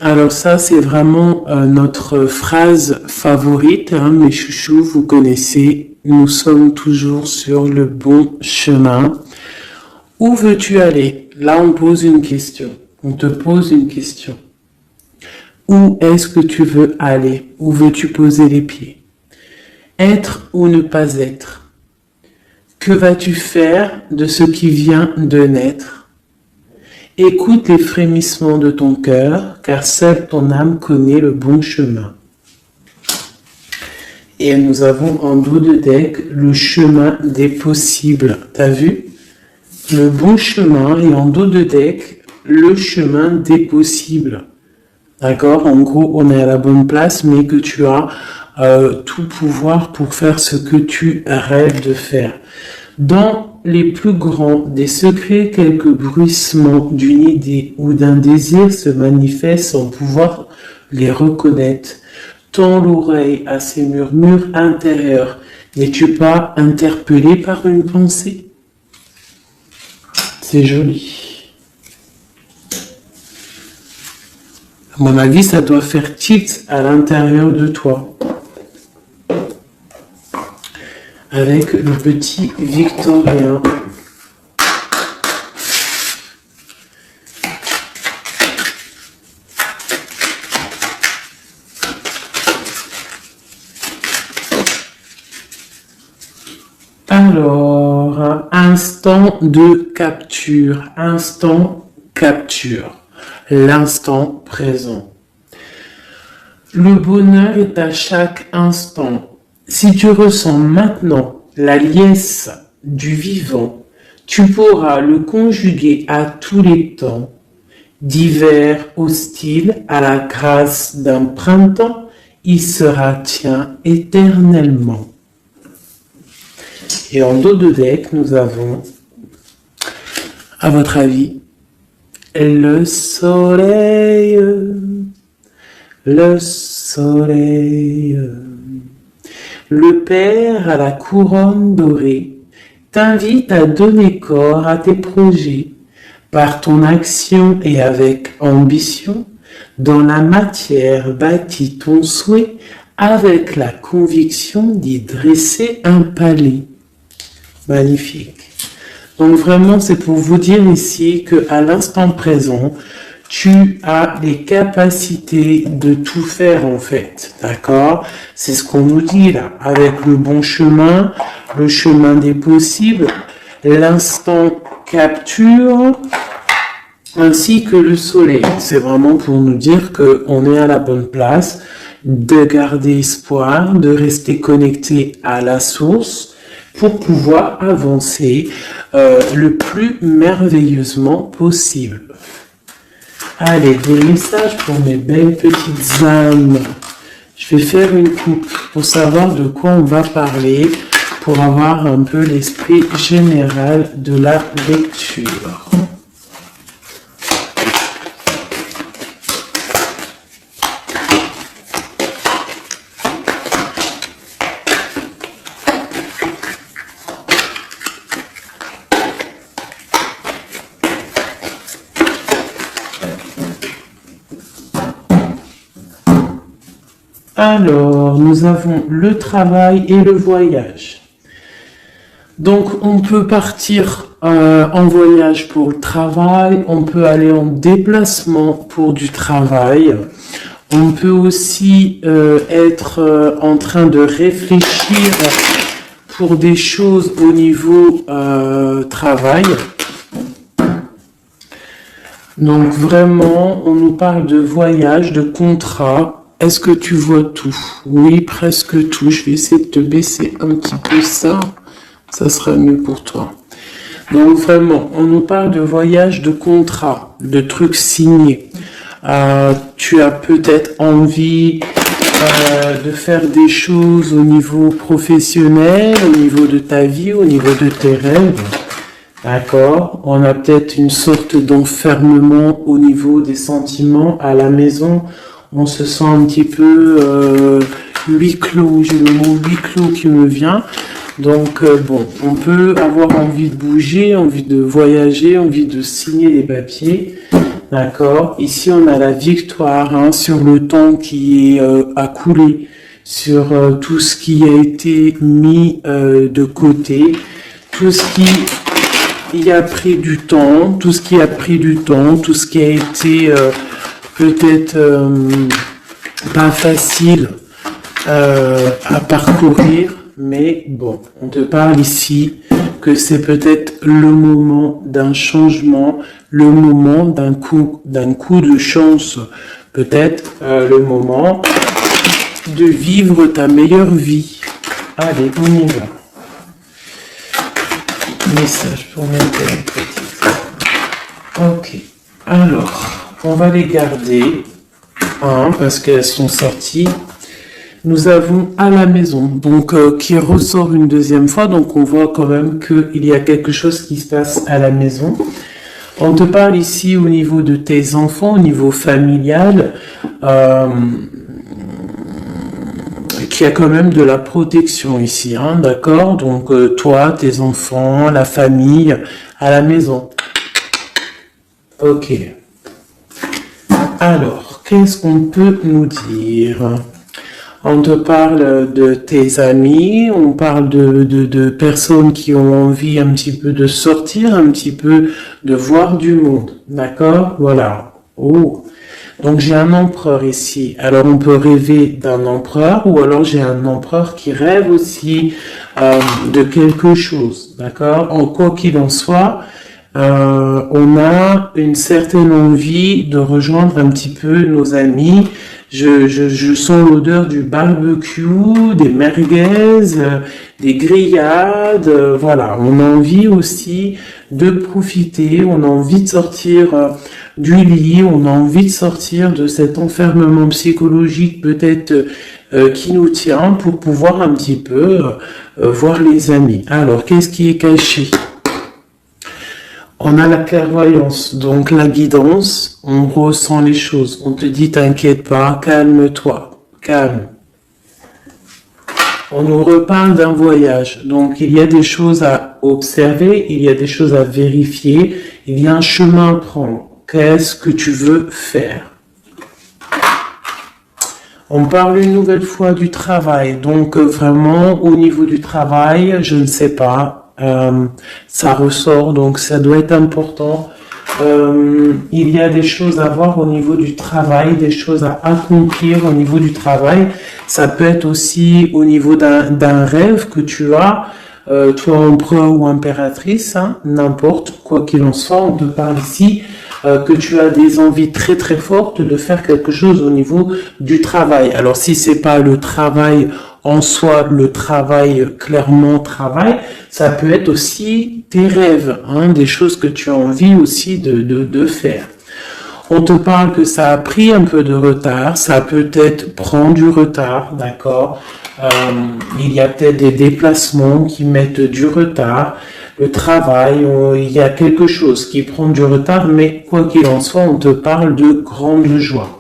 Alors ça, c'est vraiment notre phrase favorite, hein, mes chouchous, vous connaissez, nous sommes toujours sur le bon chemin. Où veux-tu aller? Là, on pose une question. On te pose une question. Où est-ce que tu veux aller? Où veux-tu poser les pieds? Être ou ne pas être? Que vas-tu faire de ce qui vient de naître? Écoute les frémissements de ton cœur, car seule ton âme connaît le bon chemin. Et nous avons en dos de deck le chemin des possibles. T'as vu? Le bon chemin et en dos de deck, le chemin des possibles. D'accord? En gros, on est à la bonne place, mais que tu as tout pouvoir pour faire ce que tu rêves de faire. Dans les plus grands des secrets, quelques bruissements d'une idée ou d'un désir se manifestent sans pouvoir les reconnaître. Tends l'oreille à ces murmures intérieurs. N'es-tu pas interpellé par une pensée? C'est joli. À mon avis, ça doit faire tilt à l'intérieur de toi. Avec le petit Victorien. Alors, instant de capture, l'instant présent. Le bonheur est à chaque instant. Si tu ressens maintenant la liesse du vivant, tu pourras le conjuguer à tous les temps, d'hiver hostile à la grâce d'un printemps, il sera tien éternellement. Et en dos de deck, nous avons, à votre avis, le soleil, le soleil. Le Père à la couronne dorée t'invite à donner corps à tes projets par ton action et avec ambition. Dans la matière bâtis ton souhait avec la conviction d'y dresser un palais. Magnifique. Donc vraiment, c'est pour vous dire ici qu'à l'instant présent, tu as les capacités de tout faire en fait, d'accord? C'est ce qu'on nous dit là, avec le bon chemin, le chemin des possibles, l'instant capture, ainsi que le soleil. C'est vraiment pour nous dire qu'on est à la bonne place, de garder espoir, de rester connecté à la source pour pouvoir avancer le plus merveilleusement possible. Allez, des messages pour mes belles petites âmes. Je vais faire une coupe pour savoir de quoi on va parler, pour avoir un peu l'esprit général de la lecture. Alors, nous avons le travail et le voyage. Donc, on peut partir en voyage pour le travail, on peut aller en déplacement pour du travail, on peut aussi être en train de réfléchir pour des choses au niveau travail. Donc, vraiment, on nous parle de voyage, de contrat. Est-ce que tu vois tout? Oui, presque tout. Je vais essayer de te baisser un petit peu ça. Ça sera mieux pour toi. Donc vraiment, on nous parle de voyage, de contrat, de trucs signés. Tu as peut-être envie de faire des choses au niveau professionnel, au niveau de ta vie, au niveau de tes rêves. D'accord? On a peut-être une sorte d'enfermement au niveau des sentiments à la maison. On se sent un petit peu huis clos, j'ai le mot huis clos qui me vient. Donc bon, on peut avoir envie de bouger, envie de voyager, envie de signer des papiers. D'accord. Ici, on a la victoire hein, sur le temps qui est à couler, sur tout ce qui a été mis de côté, tout ce qui a pris du temps, tout ce qui a pris du temps, tout ce qui a été peut-être pas facile à parcourir, mais bon, on te parle ici que c'est peut-être le moment d'un changement, le moment d'un coup de chance, peut-être le moment de vivre ta meilleure vie. Allez, on y va. Message pour mettre la petite. Ok. Alors, on va les garder, hein, parce qu'elles sont sorties. Nous avons à la maison, donc qui ressort une deuxième fois, donc on voit quand même qu'il y a quelque chose qui se passe à la maison. On te parle ici au niveau de tes enfants, au niveau familial, qu'il y a quand même de la protection ici, hein, d'accord? Donc toi, tes enfants, la famille, à la maison. Ok. Alors, qu'est-ce qu'on peut nous dire? On te parle de tes amis, on parle de personnes qui ont envie un petit peu de sortir, un petit peu de voir du monde. D'accord? Voilà. Oh. Donc j'ai un empereur ici. Alors on peut rêver d'un empereur ou alors j'ai un empereur qui rêve aussi de quelque chose. D'accord? En quoi qu'il en soit, on a une certaine envie de rejoindre un petit peu nos amis. Je sens l'odeur du barbecue, des merguez, des grillades, voilà. On a envie aussi de profiter, on a envie de sortir du lit, on a envie de sortir de cet enfermement psychologique peut-être qui nous tient pour pouvoir un petit peu voir les amis. Alors, qu'est-ce qui est caché ? On a la clairvoyance, donc la guidance, on ressent les choses, on te dit t'inquiète pas, calme-toi, calme. On nous reparle d'un voyage, donc il y a des choses à observer, il y a des choses à vérifier, il y a un chemin à prendre. Qu'est-ce que tu veux faire? On parle une nouvelle fois du travail, donc vraiment au niveau du travail, je ne sais pas. Ça ressort, donc ça doit être important. Il y a des choses à voir au niveau du travail, des choses à accomplir au niveau du travail. Ça peut être aussi au niveau d'un rêve que tu as, toi empereur ou impératrice, hein, n'importe quoi qu'il en soit. On te parle ici que tu as des envies très très fortes de faire quelque chose au niveau du travail. Alors si c'est pas le travail en soi, le travail, clairement travail, ça peut être aussi tes rêves, hein, des choses que tu as envie aussi de faire. On te parle que ça a pris un peu de retard, ça peut-être prend du retard, d'accord. Il y a peut-être des déplacements qui mettent du retard, le travail, il y a quelque chose qui prend du retard, mais quoi qu'il en soit, on te parle de grande joie.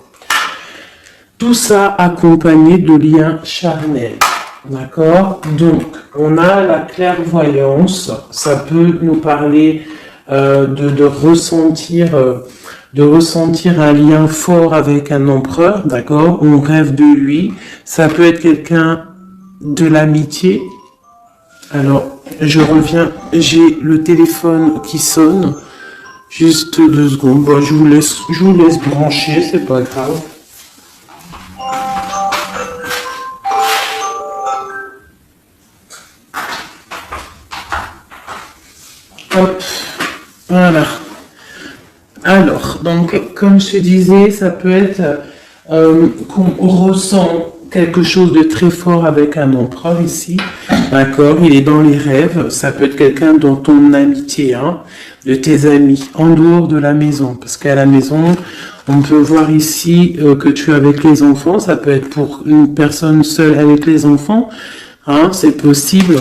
Tout ça accompagné de liens charnels, d'accord? Donc, on a la clairvoyance, ça peut nous parler de ressentir un lien fort avec un empereur, d'accord? On rêve de lui, ça peut être quelqu'un de l'amitié. Alors, je reviens, j'ai le téléphone qui sonne, juste 2 secondes, bon, je vous laisse brancher, c'est pas grave. Hop, voilà. Alors, donc, comme je te disais, ça peut être qu'on ressent quelque chose de très fort avec un empereur ici, d'accord? Il est dans les rêves, ça peut être quelqu'un dans ton amitié, hein, de tes amis, en dehors de la maison, parce qu'à la maison, on peut voir ici que tu es avec les enfants, ça peut être pour une personne seule avec les enfants, hein, c'est possible.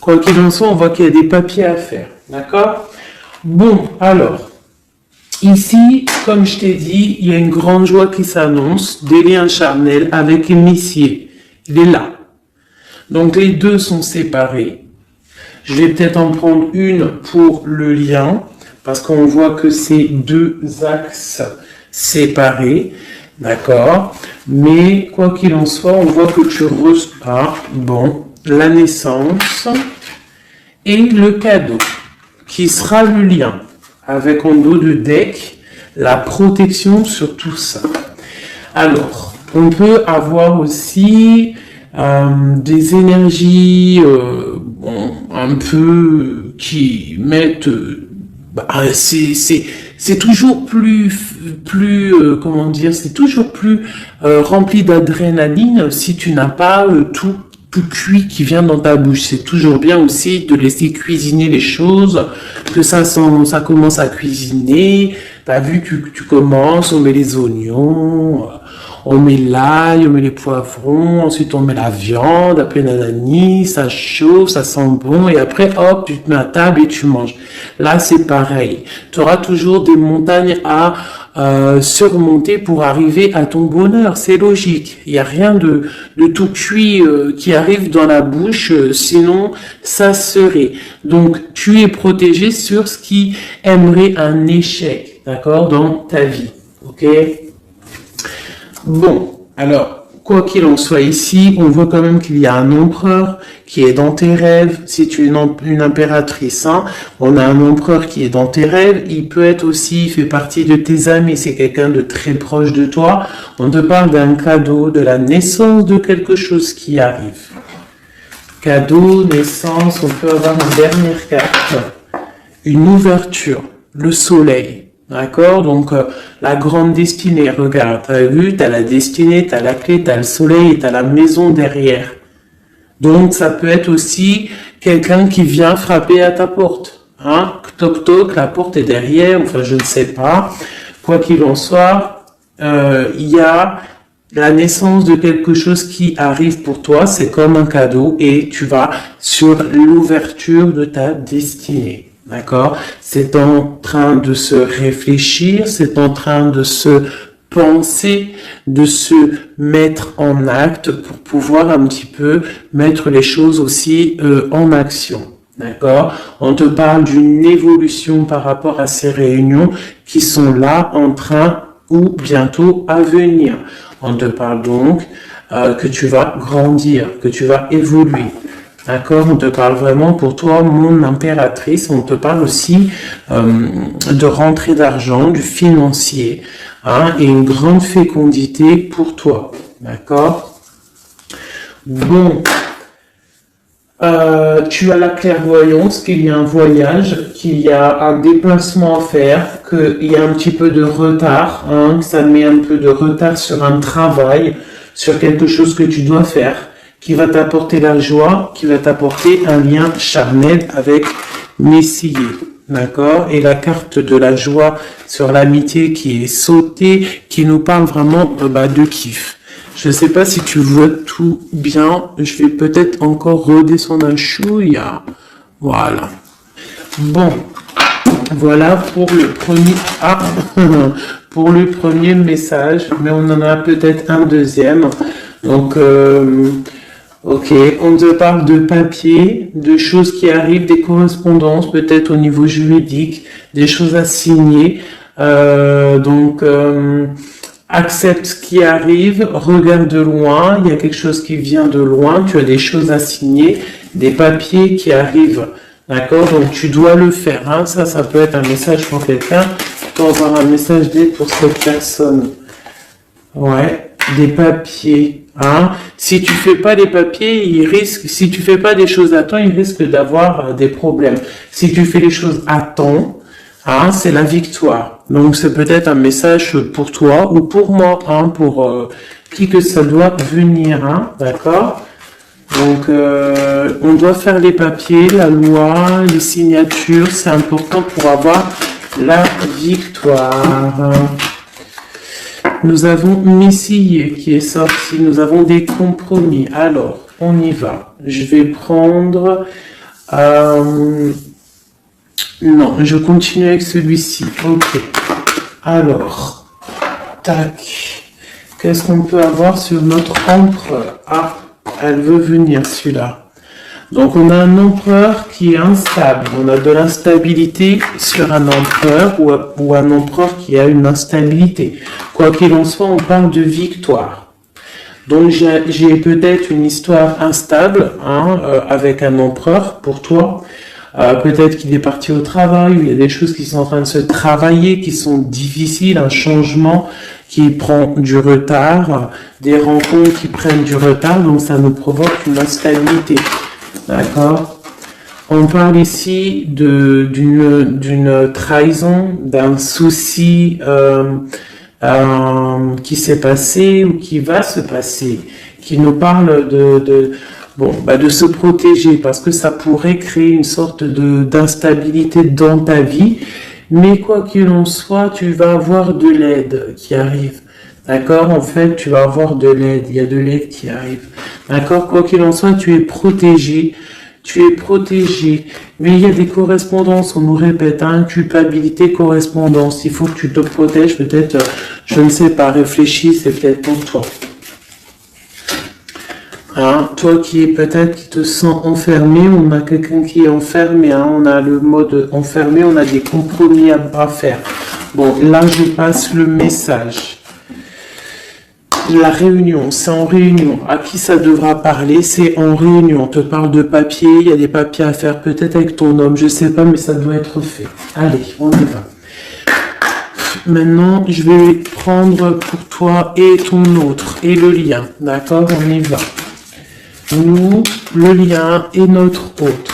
Quoi qu'il en soit, on voit qu'il y a des papiers à faire, d'accord? Bon, alors, ici, comme je t'ai dit, il y a une grande joie qui s'annonce, des liens charnels avec Initié. Il est là. Donc, les deux sont séparés. Je vais peut-être en prendre une pour le lien, parce qu'on voit que c'est deux axes séparés, d'accord? Mais quoi qu'il en soit, on voit que tu reçois, bon, la naissance et le cadeau, qui sera le lien, avec en dos de deck, la protection sur tout ça. Alors, on peut avoir aussi des énergies un peu qui mettent... c'est toujours plus comment dire, c'est toujours plus rempli d'adrénaline si tu n'as pas tout cuit qui vient dans ta bouche. C'est toujours bien aussi de laisser cuisiner les choses, que ça commence à cuisiner. T'as vu, tu commences, on met les oignons, on met l'ail, on met les poivrons, ensuite on met la viande, après nanani, ça chauffe, ça sent bon, et après hop, tu te mets à table et tu manges. Là, c'est pareil. Tu auras toujours des montagnes à surmonter pour arriver à ton bonheur. C'est logique. Il n'y a rien de tout cuit qui arrive dans la bouche, sinon ça serait. Donc, tu es protégé sur ce qui aimerait un échec, d'accord, dans ta vie. Ok? Bon, alors, quoi qu'il en soit ici, on voit quand même qu'il y a un empereur qui est dans tes rêves. Si tu es une impératrice, hein, on a un empereur qui est dans tes rêves. Il peut être aussi, il fait partie de tes amis, c'est quelqu'un de très proche de toi. On te parle d'un cadeau, de la naissance de quelque chose qui arrive. Cadeau, naissance, on peut avoir une dernière carte. Une ouverture, le soleil. D'accord? Donc, la grande destinée, regarde, t'as vu, t'as la destinée, t'as la clé, t'as le soleil et t'as la maison derrière. Donc, ça peut être aussi quelqu'un qui vient frapper à ta porte. Hein? Toc toc, la porte est derrière, enfin, je ne sais pas. Quoi qu'il en soit, il y a la naissance de quelque chose qui arrive pour toi, c'est comme un cadeau et tu vas sur l'ouverture de ta destinée. D'accord? C'est en train de se réfléchir, c'est en train de se penser, de se mettre en acte pour pouvoir un petit peu mettre les choses aussi en action. D'accord? On te parle d'une évolution par rapport à ces réunions qui sont là en train ou bientôt à venir. On te parle donc que tu vas grandir, que tu vas évoluer. D'accord, on te parle vraiment pour toi, mon impératrice. On te parle aussi de rentrée d'argent, du financier, hein, et une grande fécondité pour toi. D'accord. Bon, tu as la clairvoyance qu'il y a un voyage, qu'il y a un déplacement à faire, qu'il y a un petit peu de retard, hein, que ça met un peu de retard sur un travail, sur quelque chose que tu dois faire, qui va t'apporter la joie, qui va t'apporter un lien charnel avec Messier. D'accord? Et la carte de la joie sur l'amitié qui est sautée, qui nous parle vraiment de kiff. Je ne sais pas si tu vois tout bien. Je vais peut-être encore redescendre un chouïa. Voilà. Bon. Voilà pour le premier, pour le premier message. Mais on en a peut-être un deuxième. Donc, ok, on te parle de papier, de choses qui arrivent, des correspondances, peut-être au niveau juridique, des choses à signer. Accepte ce qui arrive, regarde de loin, il y a quelque chose qui vient de loin, tu as des choses à signer, des papiers qui arrivent. D'accord? Donc tu dois le faire. Hein. Ça peut être un message pour quelqu'un. Tu peux avoir un message d'aide pour cette personne. Ouais, des papiers. Hein. Si tu fais pas les papiers, si tu fais pas des choses à temps, il risque d'avoir des problèmes. Si tu fais les choses à temps, hein, c'est la victoire. Donc c'est peut-être un message pour toi ou pour moi, hein, pour qui que ça doit venir, hein, d'accord? Donc on doit faire les papiers, la loi, les signatures, c'est important pour avoir la victoire. Nous avons Messier qui est sorti, nous avons des compromis. Alors, on y va. Je vais prendre... Non, je continue avec celui-ci. Ok. Alors, tac. Qu'est-ce qu'on peut avoir sur notre empereur? Ah, elle veut venir, celui-là. Donc on a un empereur qui est instable, on a de l'instabilité sur un empereur ou un empereur qui a une instabilité. Quoi qu'il en soit, on parle de victoire. Donc j'ai peut-être une histoire instable avec un empereur pour toi. Peut-être qu'il est parti au travail, ou il y a des choses qui sont en train de se travailler, qui sont difficiles, un changement qui prend du retard, des rencontres qui prennent du retard, donc ça nous provoque une instabilité. D'accord? On parle ici d'une trahison, d'un souci qui s'est passé ou qui va se passer, qui nous parle de se protéger, parce que ça pourrait créer une sorte d'instabilité dans ta vie, mais quoi qu'il en soit, tu vas avoir de l'aide qui arrive. D'accord? En fait, tu vas avoir de l'aide. Il y a de l'aide qui arrive. D'accord? Quoi qu'il en soit, tu es protégé. Tu es protégé. Mais il y a des correspondances. On nous répète, culpabilité, correspondance. Il faut que tu te protèges. Peut-être, je ne sais pas, réfléchis, c'est peut-être pour toi. Toi qui te sens enfermé, on a quelqu'un qui est enfermé, on a le mode enfermé, on a des compromis à faire. Bon, là, je passe le message. La réunion, c'est en réunion. À qui ça devra parler? C'est en réunion. On te parle de papier, il y a des papiers à faire, peut-être avec ton homme, je sais pas, mais ça doit être fait. Allez, on y va. Maintenant, je vais prendre pour toi et ton autre, et le lien. D'accord? On y va. Nous, le lien et notre autre.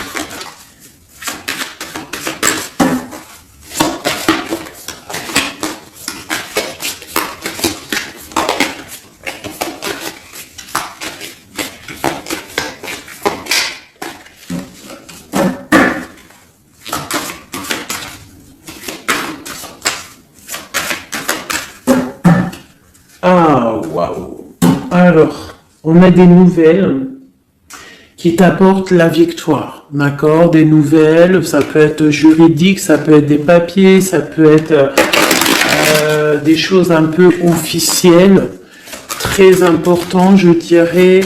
Ah, waouh. Alors, on a des nouvelles qui t'apportent la victoire, d'accord? Des nouvelles, ça peut être juridique, ça peut être des papiers, ça peut être des choses un peu officielles, très important, je dirais,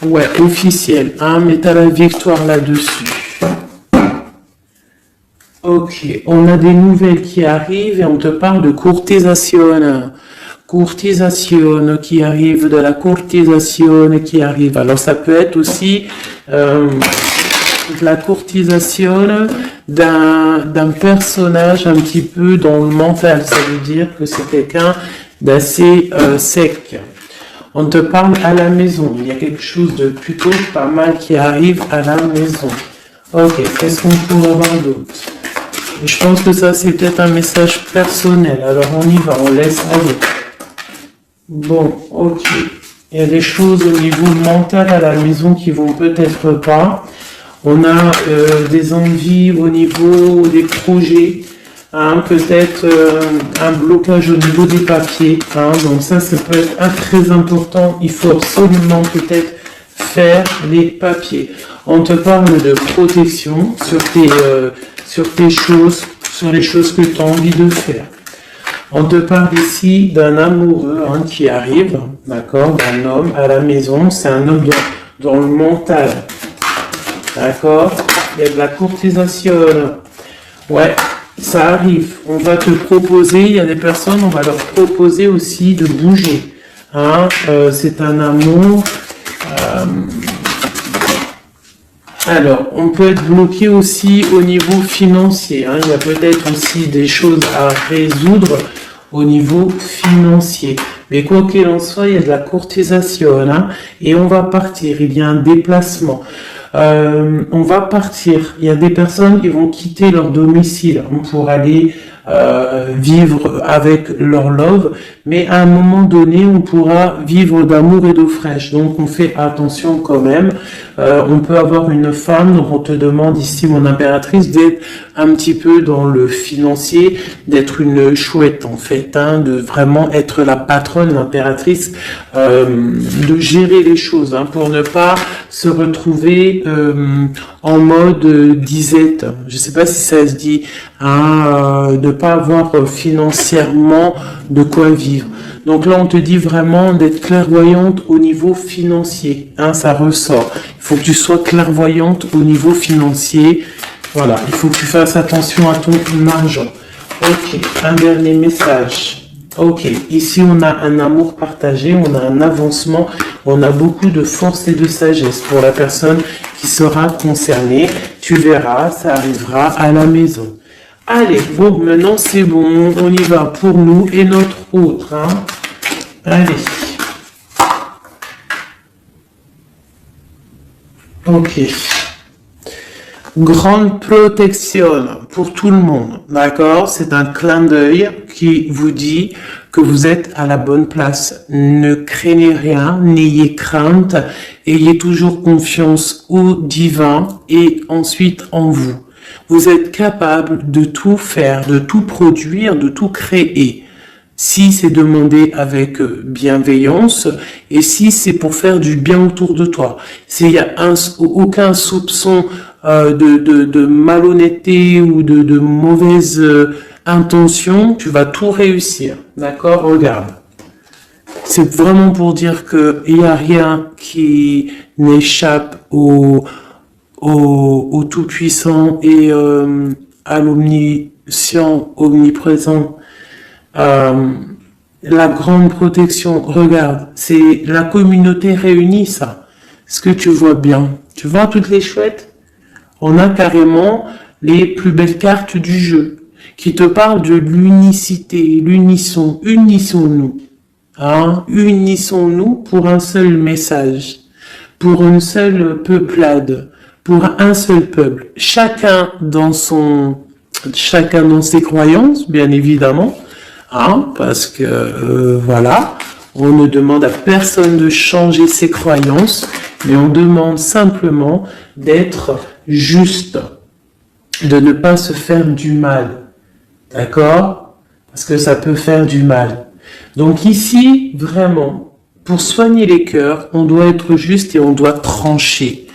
ouais, officielles, mais t'as la victoire là-dessus. Ok, on a des nouvelles qui arrivent et on te parle de courtisation. Courtisation qui arrive, de la courtisation qui arrive. Alors ça peut être aussi de la courtisation d'un personnage un petit peu dans le mental. Ça veut dire que c'est quelqu'un d'assez sec. On te parle à la maison. Il y a quelque chose de plutôt pas mal qui arrive à la maison. Ok, qu'est-ce qu'on pourrait avoir d'autre? Je pense que ça c'est peut-être un message personnel. Alors on y va, on laisse aller. Bon, ok. Il y a des choses au niveau mental à la maison qui vont peut-être pas. On a des envies au niveau des projets. Peut-être un blocage au niveau des papiers. Donc ça peut être très important. Il faut absolument peut-être faire les papiers. On te parle de protection sur tes choses, sur les choses que tu as envie de faire. On te parle ici d'un amoureux qui arrive, d'accord, d'un homme à la maison. C'est un homme dans le mental, d'accord. Il y a de la courtisation. Ouais, ça arrive. On va te proposer, il y a des personnes, on va leur proposer aussi de bouger. C'est un amour. Alors, on peut être bloqué aussi au niveau financier. Il y a peut-être aussi des choses à résoudre au niveau financier. Mais quoi qu'il en soit, il y a de la courtisation. Et on va partir. Il y a un déplacement. On va partir. Il y a des personnes qui vont quitter leur domicile pour aller vivre avec leur love, mais à un moment donné, on pourra vivre d'amour et d'eau fraîche. Donc, on fait attention quand même. On peut avoir une femme, donc on te demande ici, mon impératrice, d'être un petit peu dans le financier, d'être une chouette en fait, de vraiment être la patronne, l'impératrice, de gérer les choses, pour ne pas se retrouver en mode disette. Je sais pas si ça se dit, de pas avoir financièrement de quoi vivre. Donc là, on te dit vraiment d'être clairvoyante au niveau financier. Hein, ça ressort. Il faut que tu sois clairvoyante au niveau financier. Voilà, il faut que tu fasses attention à ton argent. Ok, un dernier message. Ok, ici on a un amour partagé, on a un avancement, on a beaucoup de force et de sagesse pour la personne qui sera concernée. Tu verras, ça arrivera à la maison. Allez, bon, maintenant c'est bon, on y va pour nous et notre autre. Hein. Allez. Ok. Grande protection pour tout le monde, d'accord? C'est un clin d'œil qui vous dit que vous êtes à la bonne place. Ne craignez rien, n'ayez crainte, ayez toujours confiance au divin et ensuite en vous. Vous êtes capable de tout faire, de tout produire, de tout créer. Si c'est demandé avec bienveillance et si c'est pour faire du bien autour de toi. S'il y a aucun soupçon de malhonnêteté ou de mauvaise intention, tu vas tout réussir. D'accord? Regarde. C'est vraiment pour dire que il n'y a rien qui n'échappe au Tout-Puissant et à l'Omniscient, omniprésent. La grande protection, regarde, c'est la communauté réunie, ça. Est-ce que tu vois bien? Tu vois toutes les chouettes? On a carrément les plus belles cartes du jeu qui te parlent de l'unicité, l'unisson, unissons-nous. Hein? Unissons-nous pour un seul message, pour une seule peuplade, pour un seul peuple. Chacun dans ses croyances, bien évidemment. Hein, parce que voilà, on ne demande à personne de changer ses croyances, mais on demande simplement d'être juste, de ne pas se faire du mal, d'accord? Parce que ça peut faire du mal. Donc ici, vraiment, pour soigner les cœurs, on doit être juste et on doit trancher.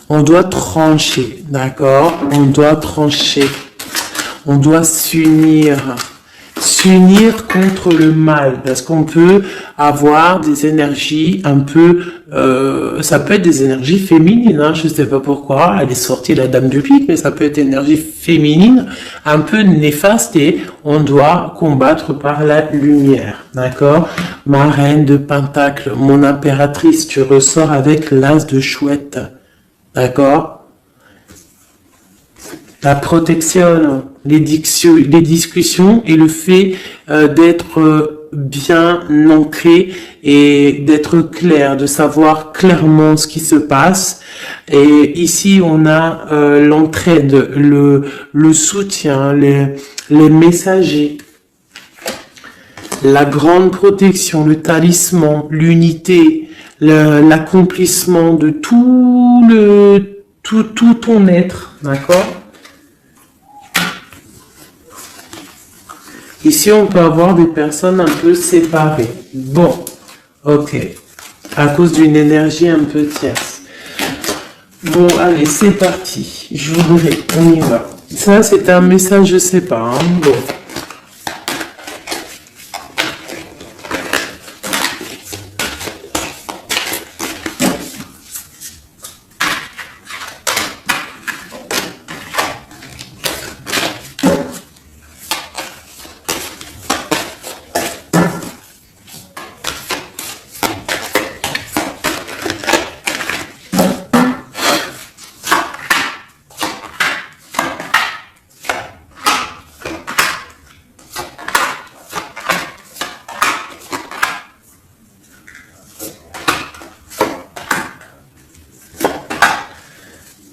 On doit trancher, d'accord? On doit trancher. On doit s'unir contre le mal, parce qu'on peut avoir des énergies un peu, ça peut être des énergies féminines, hein, je sais pas pourquoi, elle est sortie la dame de pique, mais ça peut être énergie féminine, un peu néfaste, et on doit combattre par la lumière, d'accord? Ma reine de Pentacle, mon impératrice, tu ressors avec l'as de chouette, d'accord? La protection, les discussions et le fait d'être bien ancré et d'être clair, de savoir clairement ce qui se passe. Et ici, on a l'entraide, le soutien, les messagers, la grande protection, le talisman, l'unité, l'accomplissement de tout ton être, d'accord? Ici, on peut avoir des personnes un peu séparées. Bon, ok. À cause d'une énergie un peu tierce. Bon, allez, c'est parti. Je voudrais, on y va. Ça, c'est un message, je sais pas. Hein. Bon.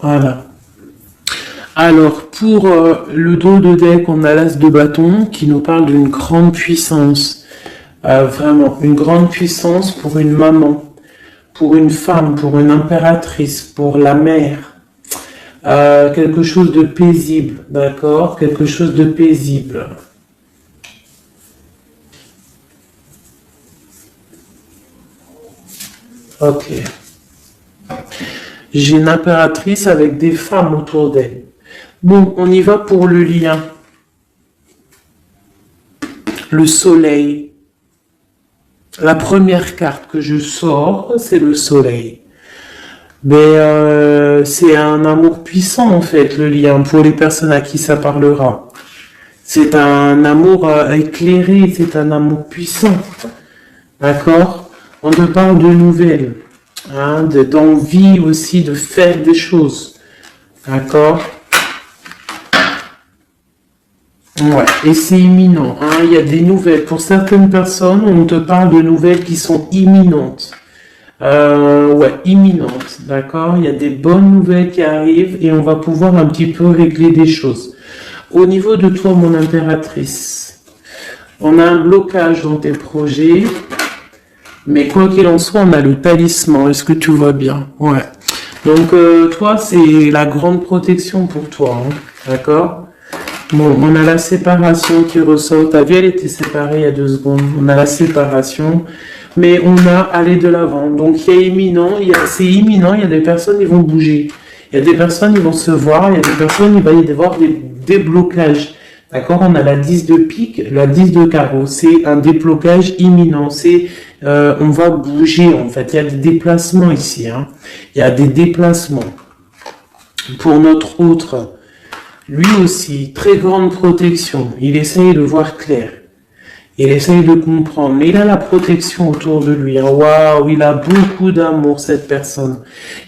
Voilà. Alors, pour le dos de deck, on a l'as de bâton qui nous parle d'une grande puissance. Vraiment, une grande puissance pour une maman, pour une femme, pour une impératrice, pour la mère. Quelque chose de paisible, d'accord? Quelque chose de paisible. Ok. J'ai une impératrice avec des femmes autour d'elle. Bon, on y va pour le lien. le soleil. La première carte que je sors, c'est le soleil. Mais c'est un amour puissant en fait, le lien, pour les personnes à qui ça parlera. C'est un amour éclairé, c'est un amour puissant. D'accord? On te parle de nouvelles, hein, d'envie aussi de faire des choses. D'accord? Ouais, et c'est imminent, hein, il y a des nouvelles. Pour certaines personnes, on te parle de nouvelles qui sont imminentes. Ouais, imminentes, d'accord? Il y a des bonnes nouvelles qui arrivent et on va pouvoir un petit peu régler des choses. Au niveau de toi, mon impératrice, on a un blocage dans tes projets, mais quoi qu'il en soit, on a le talisman. Est-ce que tout va bien? Ouais. Donc, toi, c'est la grande protection pour toi, hein, d'accord? Bon, on a la séparation qui ressort. T'as vu, elle était séparée il y a 2 secondes. On a la séparation, mais on a aller de l'avant. Donc, il y a imminent, c'est imminent, il y a des personnes qui vont bouger. Il y a des personnes qui vont se voir, il y a des personnes, il va y avoir des déblocages. D'accord? On a la 10 de pique, la 10 de carreau. C'est un déblocage imminent. On va bouger, en fait. Il y a des déplacements ici, hein. Il y a des déplacements. Pour notre autre, lui aussi, très grande protection. Il essaye de voir clair. Il essaye de comprendre. Mais il a la protection autour de lui. Waouh, il a beaucoup d'amour, cette personne.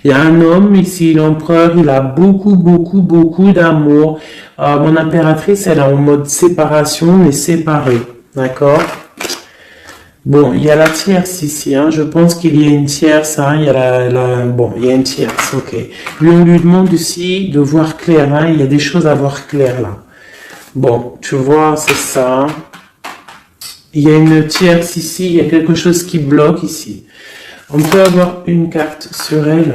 Il y a un homme ici, l'empereur, il a beaucoup, beaucoup, beaucoup d'amour. Mon impératrice, elle est en mode séparation, mais séparée. D'accord? Bon, il y a la tierce ici, hein. Je pense qu'il y a une tierce, hein. Il y a bon, il y a une tierce, ok. Lui, on lui demande aussi de voir clair, hein. Il y a des choses à voir clair, là. Bon, tu vois, c'est ça. Il y a une tierce ici, il y a quelque chose qui bloque ici. On peut avoir une carte sur elle.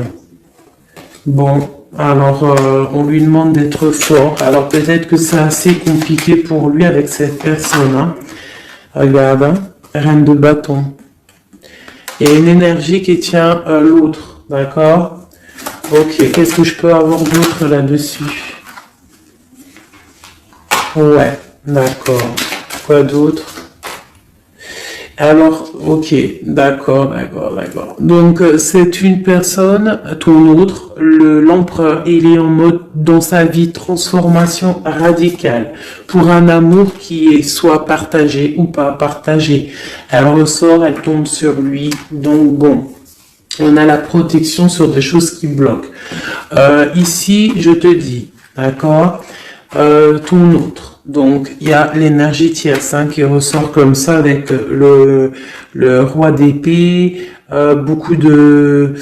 Bon, alors, on lui demande d'être fort. Alors, peut-être que c'est assez compliqué pour lui avec cette personne, hein. Regarde, hein. Reine de bâton. Il y a une énergie qui tient l'autre, d'accord? Ok, qu'est-ce que je peux avoir d'autre là-dessus? Ouais, d'accord. Quoi d'autre? Alors, ok, d'accord. Donc, c'est une personne, ton autre, l'empereur, il est en mode, dans sa vie, transformation radicale, pour un amour qui est soit partagé ou pas partagé. Elle ressort, elle tombe sur lui, donc bon, on a la protection sur des choses qui bloquent. Ici, je te dis, d'accord, ton autre. Donc, il y a l'énergie tierce, hein, qui ressort comme ça avec le roi d'épée, beaucoup de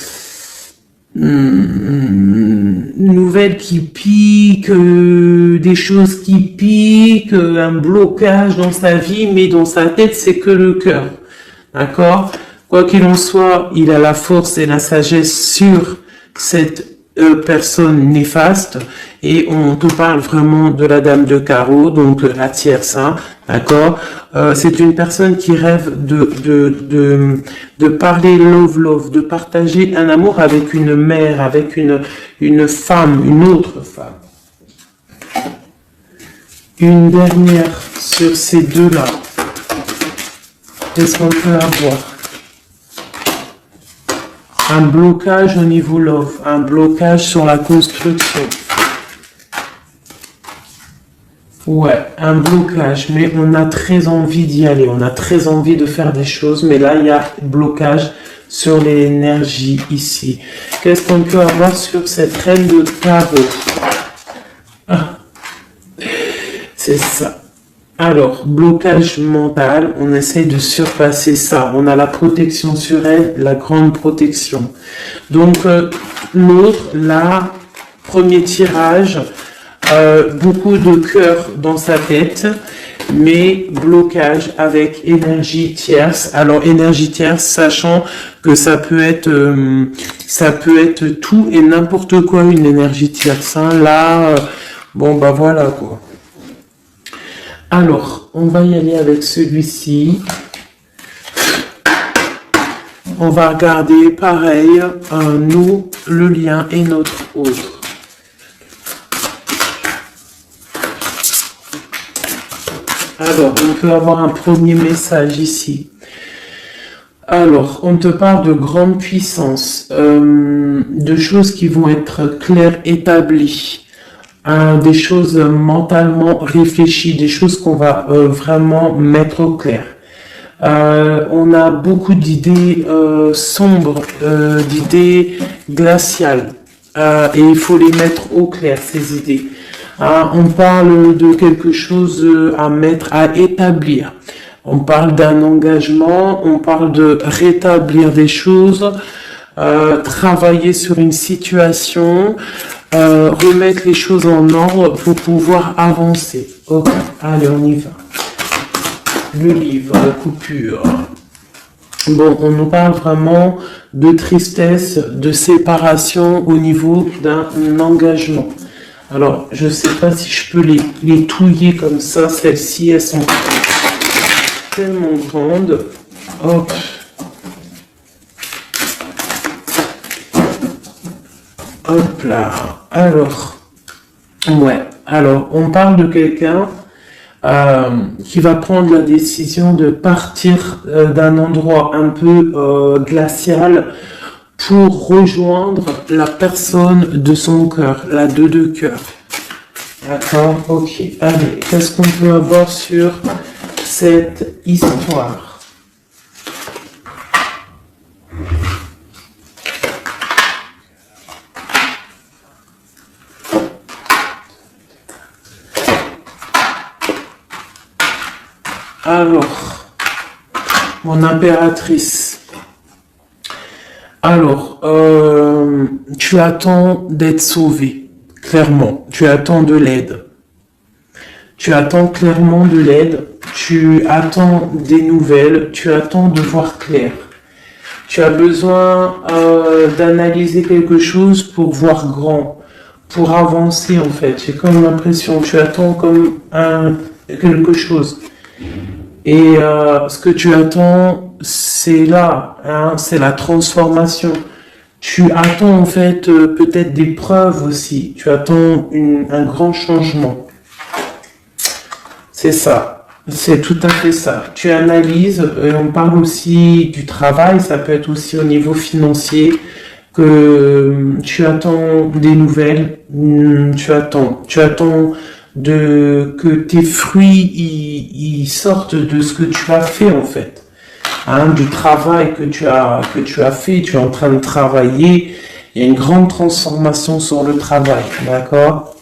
nouvelles qui piquent, des choses qui piquent, un blocage dans sa vie, mais dans sa tête, c'est que le cœur. D'accord? Quoi qu'il en soit, il a la force et la sagesse sur cette personne néfaste, et on te parle vraiment de la dame de carreau, donc la tierce, hein, d'accord? C'est une personne qui rêve de parler love, de partager un amour avec une mère, avec une femme, une autre femme. Une dernière sur ces deux-là. Qu'est-ce qu'on peut avoir? Un blocage au niveau love, un blocage sur la construction. Ouais, un blocage, mais on a très envie d'y aller, on a très envie de faire des choses, mais là, il y a blocage sur l'énergie ici. Qu'est-ce qu'on peut avoir sur cette reine de carreau? C'est ça. Alors, blocage mental, on essaye de surpasser ça. On a la protection sur elle, la grande protection. Donc, l'autre, là, premier tirage, beaucoup de cœur dans sa tête, mais blocage avec énergie tierce. Alors, énergie tierce, sachant que ça peut être tout et n'importe quoi, une énergie tierce. Hein. Là, bon, bah voilà, quoi. Alors, on va y aller avec celui-ci. On va regarder, pareil, nous, le lien et notre autre. Alors, on peut avoir un premier message ici. Alors, on te parle de grande puissance, de choses qui vont être claires, établies, des choses mentalement réfléchies, des choses qu'on va vraiment mettre au clair. On a beaucoup d'idées sombres, d'idées glaciales, et il faut les mettre au clair, ces idées. On parle de quelque chose à mettre, à établir. On parle d'un engagement, on parle de rétablir des choses, travailler sur une situation, remettre les choses en ordre pour pouvoir avancer. Ok, allez, on y va. Le livre, la coupure. Bon, on nous parle vraiment de tristesse, de séparation au niveau d'un engagement. Alors, je sais pas si je peux les touiller comme ça. Celles-ci, elles sont tellement grandes. Hop. Hop là. Alors, ouais. Alors, on parle de quelqu'un qui va prendre la décision de partir d'un endroit un peu glacial pour rejoindre la personne de son cœur, la 2 de cœur. D'accord, ok. Allez, qu'est-ce qu'on peut avoir sur cette histoire? Alors, mon impératrice. Alors, tu attends d'être sauvé, clairement. Tu attends de l'aide. Tu attends clairement de l'aide. Tu attends des nouvelles. Tu attends de voir clair. Tu as besoin d'analyser quelque chose pour voir grand, pour avancer en fait. J'ai comme l'impression, tu attends comme quelque chose. Et ce que tu attends, c'est là, hein, c'est la transformation. Tu attends en fait peut-être des preuves aussi. Tu attends un grand changement. C'est ça. C'est tout à fait ça. Tu analyses, et on parle aussi du travail, ça peut être aussi au niveau financier, que tu attends des nouvelles, tu attends que tes fruits ils sortent de ce que tu as fait en fait, hein, du travail que tu as fait, tu es en train de travailler, il y a une grande transformation sur le travail, d'accord?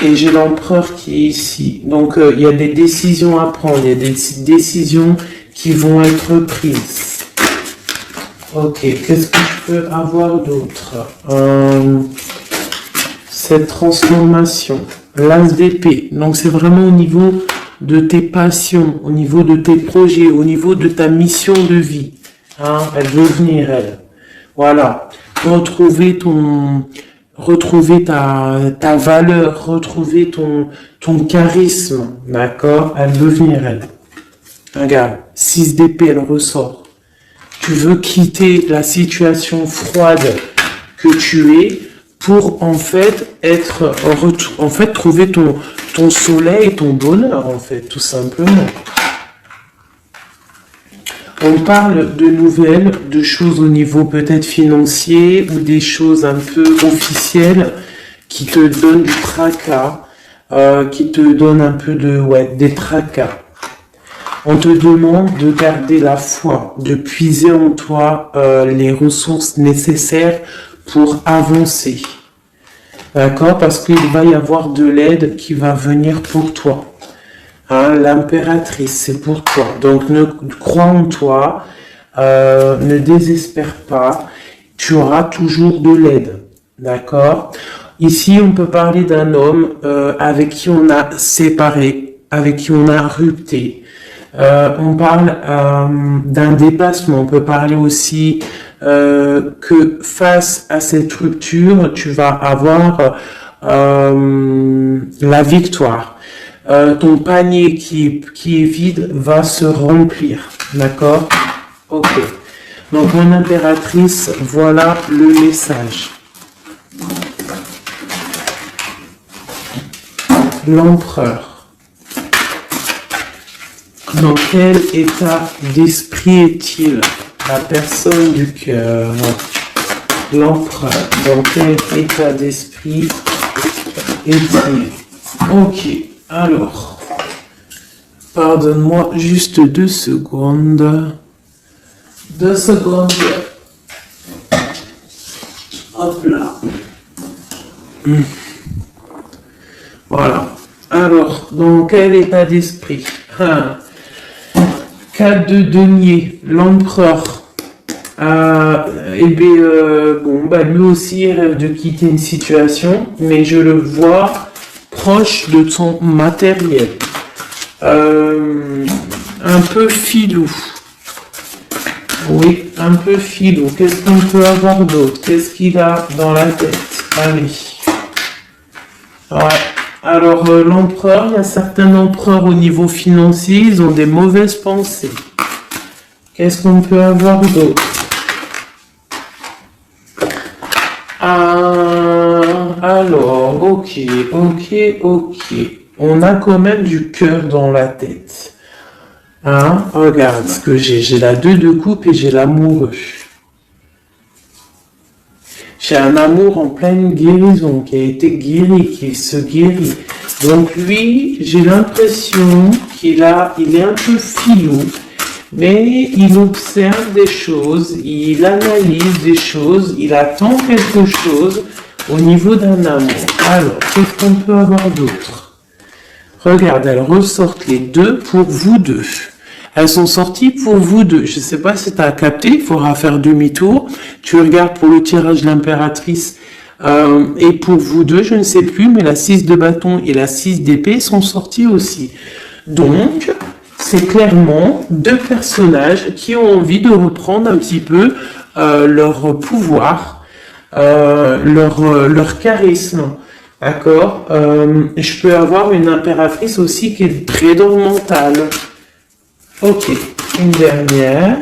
Et j'ai l'empereur qui est ici, donc il y a des décisions à prendre, il y a des décisions qui vont être prises. Ok, qu'est-ce que je peux avoir d'autre? Cette transformation. L'as d'épée. Donc c'est vraiment au niveau de tes passions, au niveau de tes projets, au niveau de ta mission de vie. Hein, elle veut venir, elle. Voilà. Retrouver ta valeur, retrouver ton charisme. D'accord? Elle veut venir, elle. Regarde. 6 d'épée, elle ressort. Tu veux quitter la situation froide que tu es pour en fait trouver ton soleil, ton bonheur en fait, tout simplement. On parle de nouvelles, de choses au niveau peut-être financier ou des choses un peu officielles qui te donnent du tracas, qui te donnent un peu des tracas. On te demande de garder la foi, de puiser en toi les ressources nécessaires pour avancer. D'accord? Parce qu'il va y avoir de l'aide qui va venir pour toi. Hein, l'impératrice, c'est pour toi. Donc, crois en toi, ne désespère pas. Tu auras toujours de l'aide. D'accord? Ici, on peut parler d'un homme avec qui on a séparé, avec qui on a rupté. On parle d'un déplacement. On peut parler aussi que face à cette rupture, tu vas avoir la victoire. Ton panier qui est vide va se remplir. D'accord? Ok. Donc, mon impératrice, voilà le message. L'empereur. Dans quel état d'esprit est-il? La personne du cœur. L'empereur. Dans quel état d'esprit est-il? Ok, alors. Pardonne-moi juste 2 secondes. 2 secondes. Hop là. Voilà. Alors, dans quel état d'esprit? 4 de denier, l'empereur. Lui aussi il rêve de quitter une situation, mais je le vois proche de son matériel. Un peu filou. Oui, un peu filou. Qu'est-ce qu'on peut avoir d'autre? Qu'est-ce qu'il a dans la tête? Allez. Ouais. Alors, l'empereur, il y a certains empereurs au niveau financier, ils ont des mauvaises pensées. Qu'est-ce qu'on peut avoir d'autre? Alors, ok. On a quand même du cœur dans la tête. Hein? Regarde ce que j'ai. J'ai la 2 de coupe et j'ai l'amoureux. J'ai un amour en pleine guérison, qui a été guéri, qui se guérit. Donc lui, j'ai l'impression il est un peu filou, mais il observe des choses, il analyse des choses, il attend quelque chose au niveau d'un amour. Alors, qu'est-ce qu'on peut avoir d'autre? Regarde, elles ressortent les 2 pour vous deux. Elles sont sorties pour vous deux. Je ne sais pas si tu as capté, il faudra faire demi-tour. Tu regardes pour le tirage de l'impératrice. Et pour vous deux, je ne sais plus, mais la 6 de bâton et la 6 d'épée sont sorties aussi. Donc, c'est clairement 2 personnages qui ont envie de reprendre un petit peu leur pouvoir, leur charisme. D'accord? Je peux avoir une impératrice aussi qui est très dans le mental. Ok, une dernière.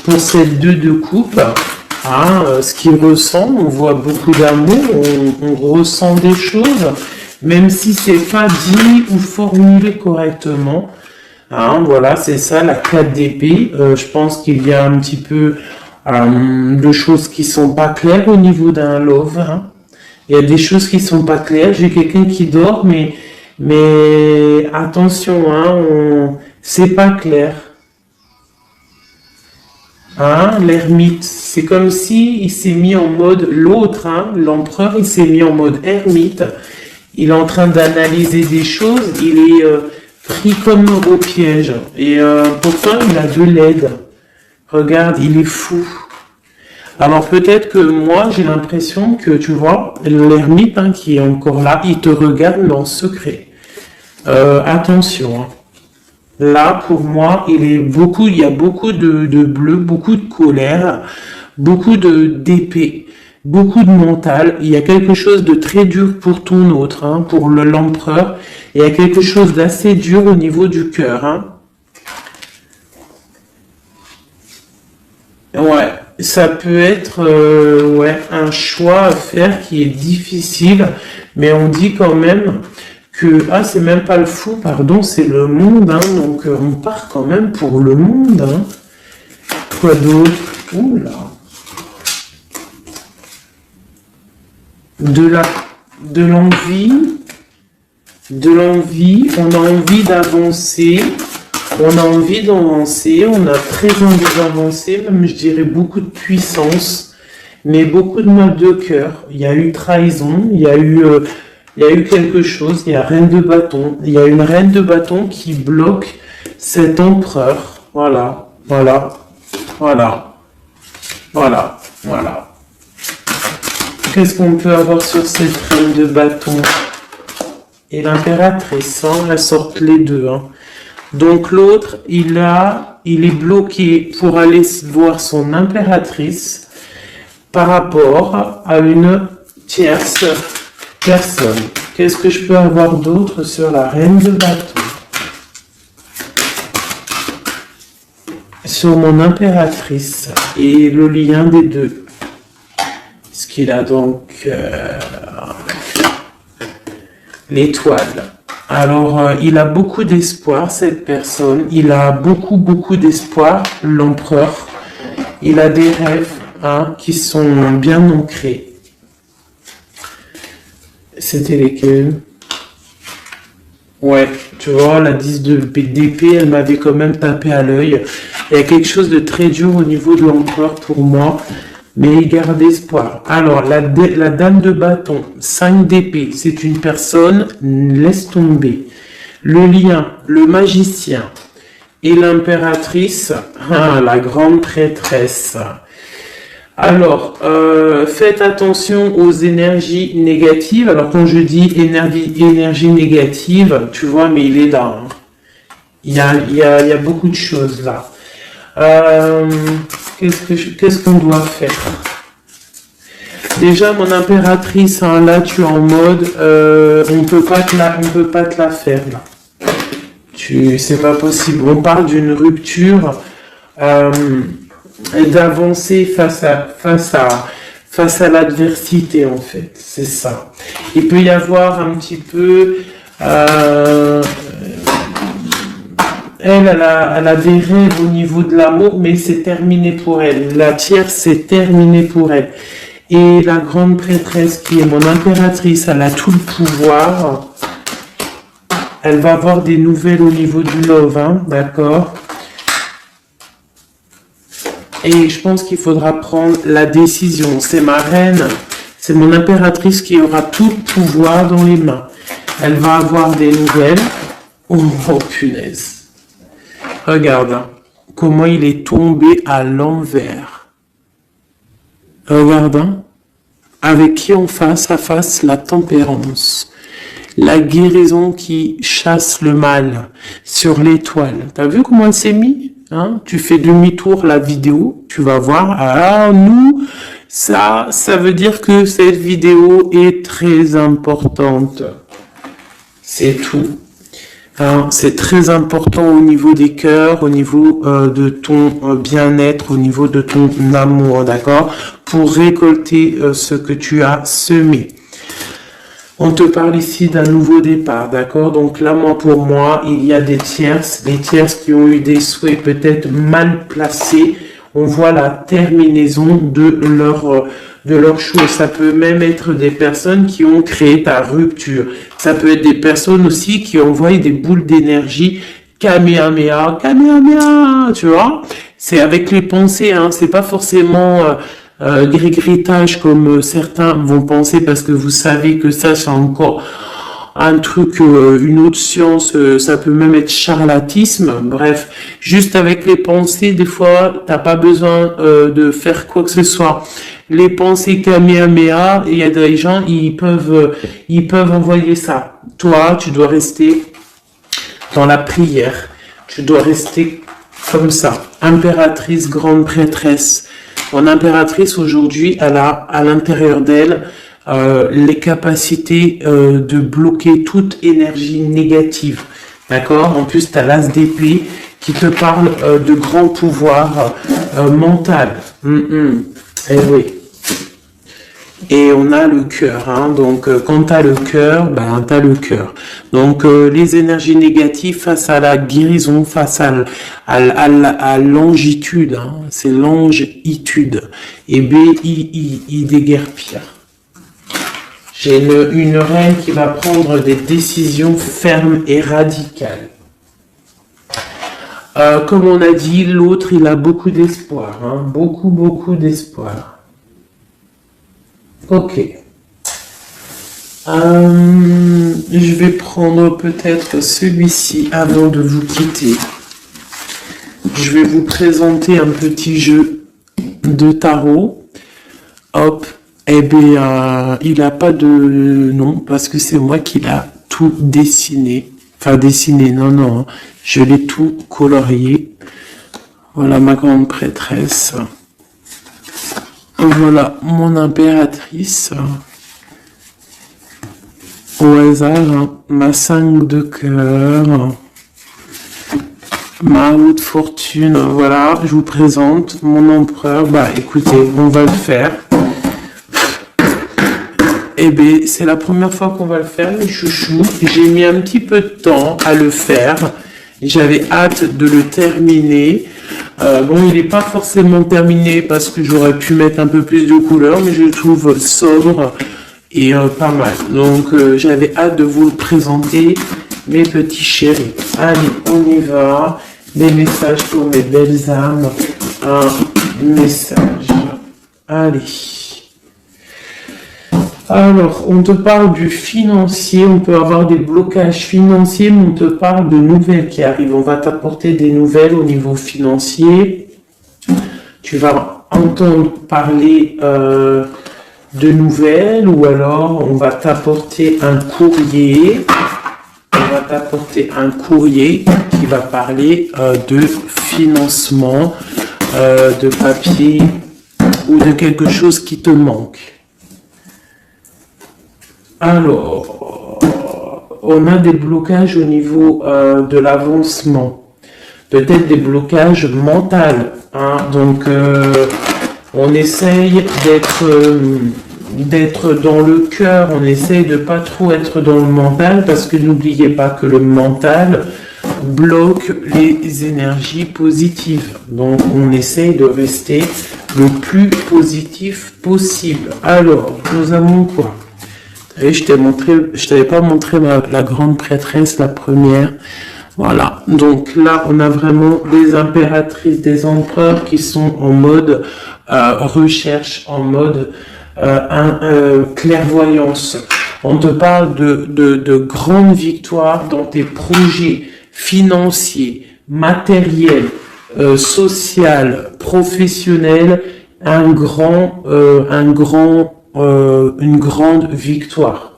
Pour cette 2 de coupe, ce qu'il ressent, on voit beaucoup d'amour, on ressent des choses, même si c'est pas dit ou formulé correctement. Voilà, c'est ça, la 4 d'épée. Je pense qu'il y a un petit peu de choses qui sont pas claires au niveau d'un love. Il y a des choses qui sont pas claires. J'ai quelqu'un qui dort, mais attention, c'est pas clair. L'ermite, c'est comme si il s'est mis en mode l'autre, l'empereur, il s'est mis en mode ermite. Il est en train d'analyser des choses. Il est pris comme au piège. Et pourtant, il a de l'aide. Regarde, il est fou. Alors peut-être que moi, j'ai l'impression que, tu vois, l'ermite qui est encore là, il te regarde en secret. Attention. Là, pour moi, il y a beaucoup de bleu, beaucoup de colère, beaucoup d'épée, beaucoup de mental. Il y a quelque chose de très dur pour ton autre, pour l'empereur. Il y a quelque chose d'assez dur au niveau du cœur. Ouais, ça peut être un choix à faire qui est difficile, mais on dit quand même que c'est même pas le fou, pardon, c'est le monde, donc on part quand même pour le monde. Quoi d'autre? Oula. De l'envie, on a envie d'avancer. On a envie d'avancer, on a très envie d'avancer, même je dirais beaucoup de puissance, mais beaucoup de mal de cœur. Il y a eu trahison, il y a eu quelque chose, il y a reine de bâton. Il y a une reine de bâton qui bloque cet empereur. Voilà. Qu'est-ce qu'on peut avoir sur cette reine de bâton? Et l'impératrice, elles sortent les 2. Donc l'autre, il est bloqué pour aller voir son impératrice par rapport à une tierce personne. Qu'est-ce que je peux avoir d'autre sur la reine de bâton? Sur mon impératrice et le lien des 2. Ce qu'il a donc l'étoile. Alors, il a beaucoup d'espoir, cette personne. Il a beaucoup d'espoir, l'empereur. Il a des rêves hein, qui sont bien ancrés. C'était lesquels? Ouais, tu vois, la 10 d'épée, elle m'avait quand même tapé à l'œil. Il y a quelque chose de très dur au niveau de l'empereur pour moi. Mais il garde espoir. Alors, la dame de bâton, 5 d'épée, c'est une personne, laisse tomber. Le lion, le magicien et l'impératrice, la grande prêtresse. Alors, faites attention aux énergies négatives. Alors, quand je dis énergie négative, tu vois, mais il est là. Hein. Il y a beaucoup de choses là. Qu'est-ce qu'on doit faire? Déjà, mon impératrice, hein, là, tu es en mode, on peut pas te la faire, là. C'est pas possible. On parle d'une rupture, d'avancer face à l'adversité, en fait. C'est ça. Il peut y avoir un petit peu, elle a des rêves au niveau de l'amour, mais c'est terminé pour elle. La tierce, c'est terminé pour elle. Et la grande prêtresse, qui est mon impératrice, elle a tout le pouvoir. Elle va avoir des nouvelles au niveau du love, hein, d'accord? Et je pense qu'il faudra prendre la décision. C'est ma reine, c'est mon impératrice qui aura tout le pouvoir dans les mains. Elle va avoir des nouvelles. Oh, punaise. Regarde hein, comment il est tombé à l'envers. Regarde, hein, avec qui on face à face la tempérance. La guérison qui chasse le mal sur l'étoile. T'as vu comment elle s'est mise hein? Tu fais demi-tour la vidéo, tu vas voir. Ah, nous, ça veut dire que cette vidéo est très importante. C'est tout. Hein, c'est très important au niveau des cœurs, au niveau de ton bien-être, au niveau de ton amour, d'accord? Pour récolter ce que tu as semé. On te parle ici d'un nouveau départ, d'accord? Donc là, pour moi, il y a des tierces qui ont eu des souhaits peut-être mal placés. On voit la terminaison de leur chose. Ça peut même être des personnes qui ont créé ta rupture. Ça peut être des personnes aussi qui envoient des boules d'énergie. Kamehameha, Kamehameha, tu vois? C'est avec les pensées, hein. C'est pas forcément grigritage comme certains vont penser parce que vous savez que ça c'est encore un truc, une autre science, ça peut même être charlatisme. Bref, juste avec les pensées, des fois, t'as pas besoin de faire quoi que ce soit. Les pensées Kamehameha, il y a des gens, ils peuvent envoyer ça. Toi, tu dois rester dans la prière. Tu dois rester comme ça. Impératrice, grande prêtresse. Mon impératrice aujourd'hui, elle a à l'intérieur d'elle les capacités de bloquer toute énergie négative. D'accord? En plus, tu as l'as d'épée qui te parle de grand pouvoir mental. Eh oui. Et on a le cœur, hein. Donc quand tu as le cœur, ben tu as le cœur. Donc les énergies négatives face à la guérison, face à longitude, hein. C'est longitude. Et B-I-I déguerpir. J'ai une reine qui va prendre des décisions fermes et radicales. Comme on a dit, l'autre, il a beaucoup d'espoir, hein. Beaucoup d'espoir. Ok. Je vais prendre peut-être celui-ci avant de vous quitter. Je vais vous présenter un petit jeu de tarot. Hop. Eh bien, il n'a pas de nom parce que c'est moi qui l'a tout dessiné. Enfin, dessiné, non. Hein. Je l'ai tout colorié. Voilà ma grande prêtresse. Voilà mon impératrice. Au hasard, hein, ma 5 de cœur. Ma haute fortune. Voilà, je vous présente mon empereur. Bah écoutez, on va le faire. Eh bien, c'est la première fois qu'on va le faire, mes chouchous. J'ai mis un petit peu de temps à le faire. J'avais hâte de le terminer. Bon, il n'est pas forcément terminé parce que j'aurais pu mettre un peu plus de couleurs, mais je le trouve sobre et pas mal. Donc, j'avais hâte de vous le présenter, mes petits chéris. Allez, on y va. Des messages pour mes belles âmes. Un message. Allez. Alors, on te parle du financier, on peut avoir des blocages financiers, mais on te parle de nouvelles qui arrivent. On va t'apporter des nouvelles au niveau financier. Tu vas entendre parler de nouvelles, ou alors on va t'apporter un courrier. On va t'apporter un courrier qui va parler de financement, de papier ou de quelque chose qui te manque. Alors, on a des blocages au niveau de l'avancement, peut-être des blocages mentaux, hein. Donc, on essaye d'être dans le cœur, on essaye de pas trop être dans le mental, parce que n'oubliez pas que le mental bloque les énergies positives. Donc, on essaye de rester le plus positif possible. Alors, nous avons quoi? Et je t'avais pas montré la grande prêtresse, la première. Voilà. Donc là, on a vraiment des impératrices, des empereurs qui sont en mode recherche, en mode clairvoyance. On te parle de grandes victoires dans tes projets financiers, matériels, social, professionnel, une grande victoire.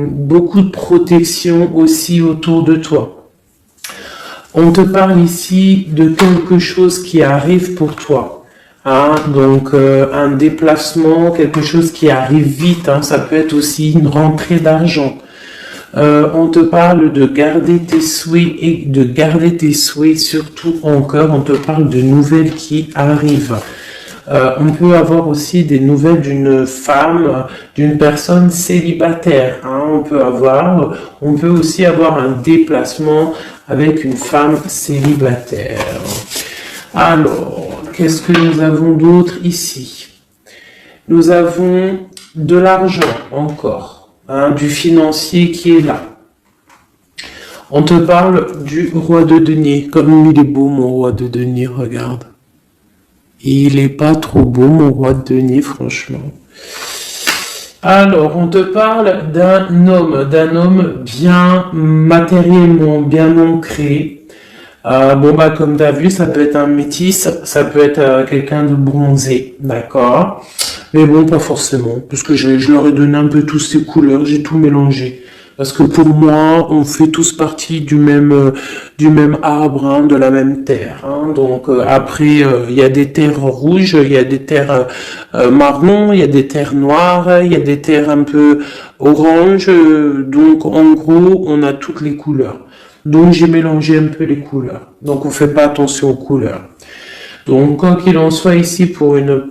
Beaucoup de protection aussi autour de toi. On te parle ici de quelque chose qui arrive pour toi. Hein, donc un déplacement, quelque chose qui arrive vite. Hein, ça peut être aussi une rentrée d'argent. On te parle de garder tes souhaits et de garder tes souhaits surtout encore. On te parle de nouvelles qui arrivent. On peut avoir aussi des nouvelles d'une femme, d'une personne célibataire. Hein, on peut aussi avoir un déplacement avec une femme célibataire. Alors, qu'est-ce que nous avons d'autre ici? Nous avons de l'argent encore, hein, du financier qui est là. On te parle du roi de denier. Comme il est beau, mon roi de denier, regarde. Il est pas trop beau, mon roi de denier, franchement. Alors, on te parle d'un homme bien matériellement, bien ancré. Comme tu as vu, ça peut être un métis, ça peut être quelqu'un de bronzé, d'accord? Mais bon, pas forcément, parce que je leur ai donné un peu tous ces couleurs, j'ai tout mélangé. Parce que pour moi, on fait tous partie du même arbre, hein, de la même terre. Hein. Donc après, il y a des terres rouges, il y a des terres marron, il y a des terres noires, il y a des terres un peu orange. Donc en gros, on a toutes les couleurs. Donc j'ai mélangé un peu les couleurs. Donc on fait pas attention aux couleurs. Donc quoi qu'il en soit ici pour une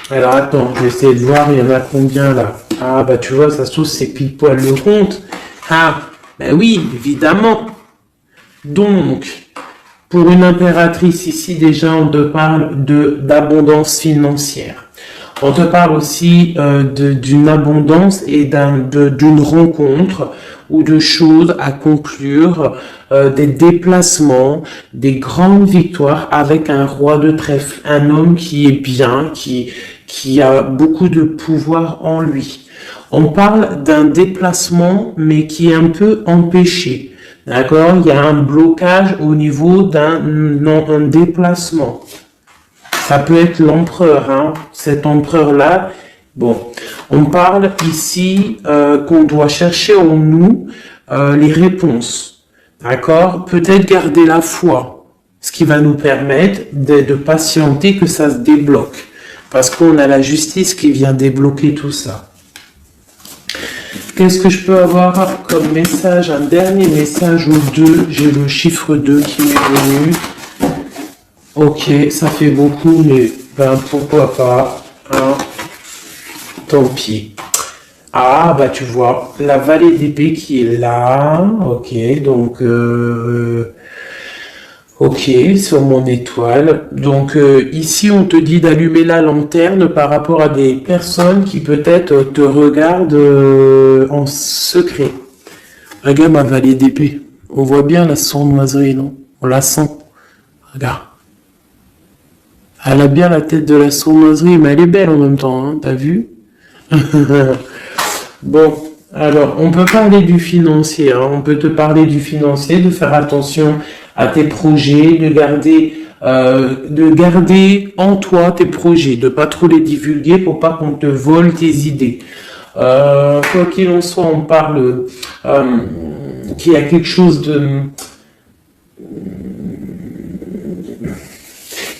alors attends, je vais essayer de voir, il y en a combien là? Ah bah tu vois, ça se trouve c'est pile poil le compte. Ah, bah oui, évidemment. Donc, pour une impératrice ici, déjà on te parle d'abondance financière. On te parle aussi d'une abondance et d'une rencontre ou de choses à conclure, des déplacements, des grandes victoires avec un roi de trèfle, un homme qui est bien, qui a beaucoup de pouvoir en lui. On parle d'un déplacement, mais qui est un peu empêché. D'accord? Il y a un blocage au niveau d'un déplacement. Ça peut être l'empereur, hein, cet empereur-là. Bon, on parle ici qu'on doit chercher en nous les réponses. D'accord? Peut-être garder la foi, ce qui va nous permettre de patienter que ça se débloque. Parce qu'on a la justice qui vient débloquer tout ça. Qu'est-ce que je peux avoir comme message? Un dernier message au 2. J'ai le chiffre 2 qui m'est venu. Ok, ça fait beaucoup, mais ben pourquoi pas. Hein. tant pis. Ah, bah tu vois, la vallée d'épée qui est là. Ok, donc... ok, sur mon étoile. Donc ici, on te dit d'allumer la lanterne par rapport à des personnes qui peut-être te regardent en secret. Regarde ma vallée d'épée. On voit bien la sournoiserie, non? On la sent. Regarde. Elle a bien la tête de la sournoiserie, mais elle est belle en même temps, hein, t'as vu? Bon, alors, on peut parler du financier, hein, on peut te parler du financier, de faire attention à tes projets, de garder en toi tes projets, de pas trop les divulguer pour pas qu'on te vole tes idées. Quoi qu'il en soit, on parle qu'il y a quelque chose de...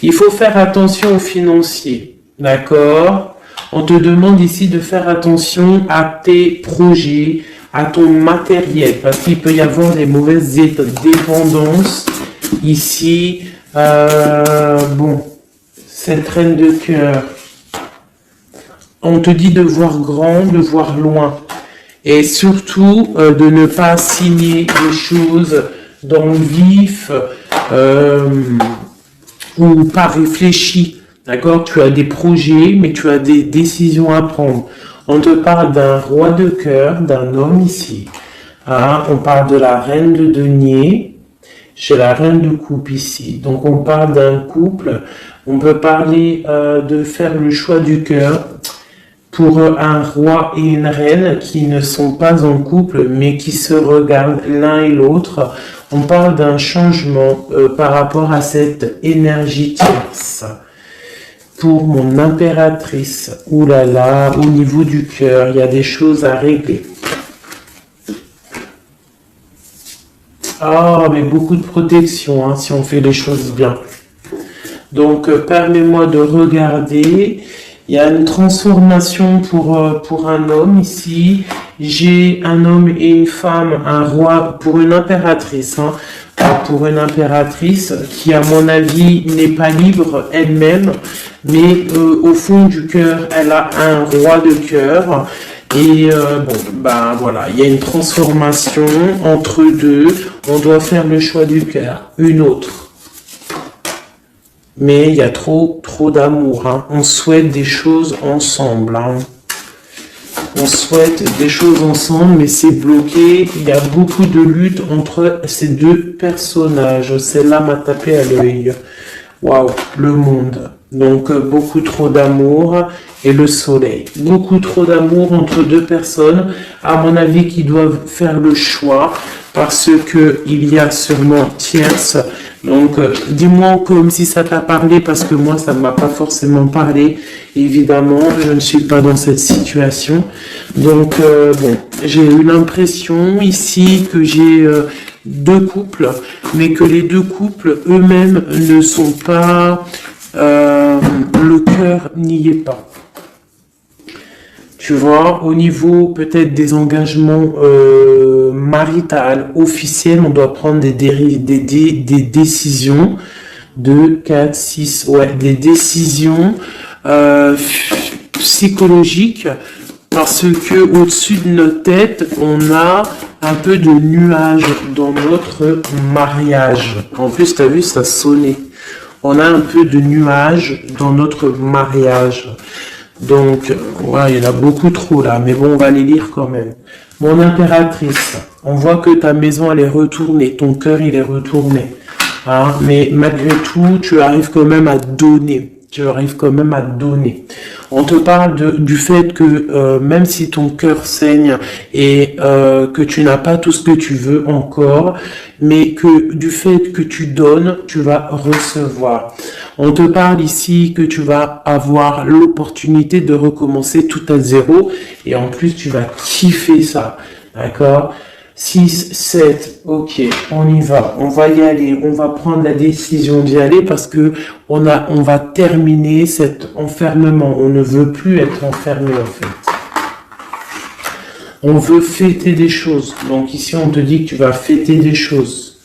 Il faut faire attention aux financiers, d'accord? On te demande ici de faire attention à tes projets, à ton matériel, parce qu'il peut y avoir des mauvaises dépendances. Ici, bon, cette reine de cœur, on te dit de voir grand, de voir loin. Et surtout, de ne pas signer des choses dans le vif ou pas réfléchi. D'accord? Tu as des projets, mais tu as des décisions à prendre. On te parle d'un roi de cœur, d'un homme ici. Hein? On parle de la reine de denier. J'ai la reine de coupe ici. Donc on parle d'un couple. On peut parler de faire le choix du cœur pour un roi et une reine qui ne sont pas en couple, mais qui se regardent l'un et l'autre. On parle d'un changement par rapport à cette énergie tierce. Pour mon impératrice, oulala, au niveau du cœur, il y a des choses à régler. Ah, mais beaucoup de protection, hein, si on fait les choses bien. Donc, permets-moi de regarder. Il y a une transformation pour un homme ici. J'ai un homme et une femme, un roi, pour une impératrice, hein. Pour une impératrice qui, à mon avis, n'est pas libre elle-même, mais au fond du cœur, elle a un roi de cœur. Et bon, ben voilà, il y a une transformation entre deux. On doit faire le choix du cœur, une autre. Mais il y a trop d'amour. Hein. On souhaite des choses ensemble. Hein. On souhaite des choses ensemble, mais c'est bloqué. Il y a beaucoup de lutte entre ces deux personnages. Celle-là m'a tapé à l'œil. Waouh, le monde. Donc, beaucoup trop d'amour et le soleil. Beaucoup trop d'amour entre deux personnes, à mon avis, qui doivent faire le choix parce que il y a sûrement tierce. Donc, dis-moi comme si ça t'a parlé parce que moi, ça ne m'a pas forcément parlé. Évidemment, je ne suis pas dans cette situation. Donc, bon, j'ai eu l'impression ici que j'ai deux couples, mais que les deux couples eux-mêmes ne sont pas... le cœur n'y est pas. Tu vois, au niveau peut-être des engagements maritales, officiels, on doit prendre des décisions. 2, 4, 6, ouais, des décisions psychologiques parce que au-dessus de nos têtes, on a un peu de nuages dans notre mariage. En plus, tu as vu, ça sonnait. On a un peu de nuages dans notre mariage. Donc, ouais, il y en a beaucoup trop là, mais bon, on va les lire quand même. Mon impératrice, on voit que ta maison, elle est retournée, ton cœur, il est retourné. Hein, mais malgré tout, tu arrives quand même à donner. Tu arrives quand même à donner. On te parle du fait que même si ton cœur saigne et que tu n'as pas tout ce que tu veux encore, mais que du fait que tu donnes, tu vas recevoir. On te parle ici que tu vas avoir l'opportunité de recommencer tout à zéro et en plus tu vas kiffer ça. D'accord ? 6, 7, ok, on y va, on va y aller, on va prendre la décision d'y aller parce que on va terminer cet enfermement, on ne veut plus être enfermé en fait. On veut fêter des choses, donc ici on te dit que tu vas fêter des choses.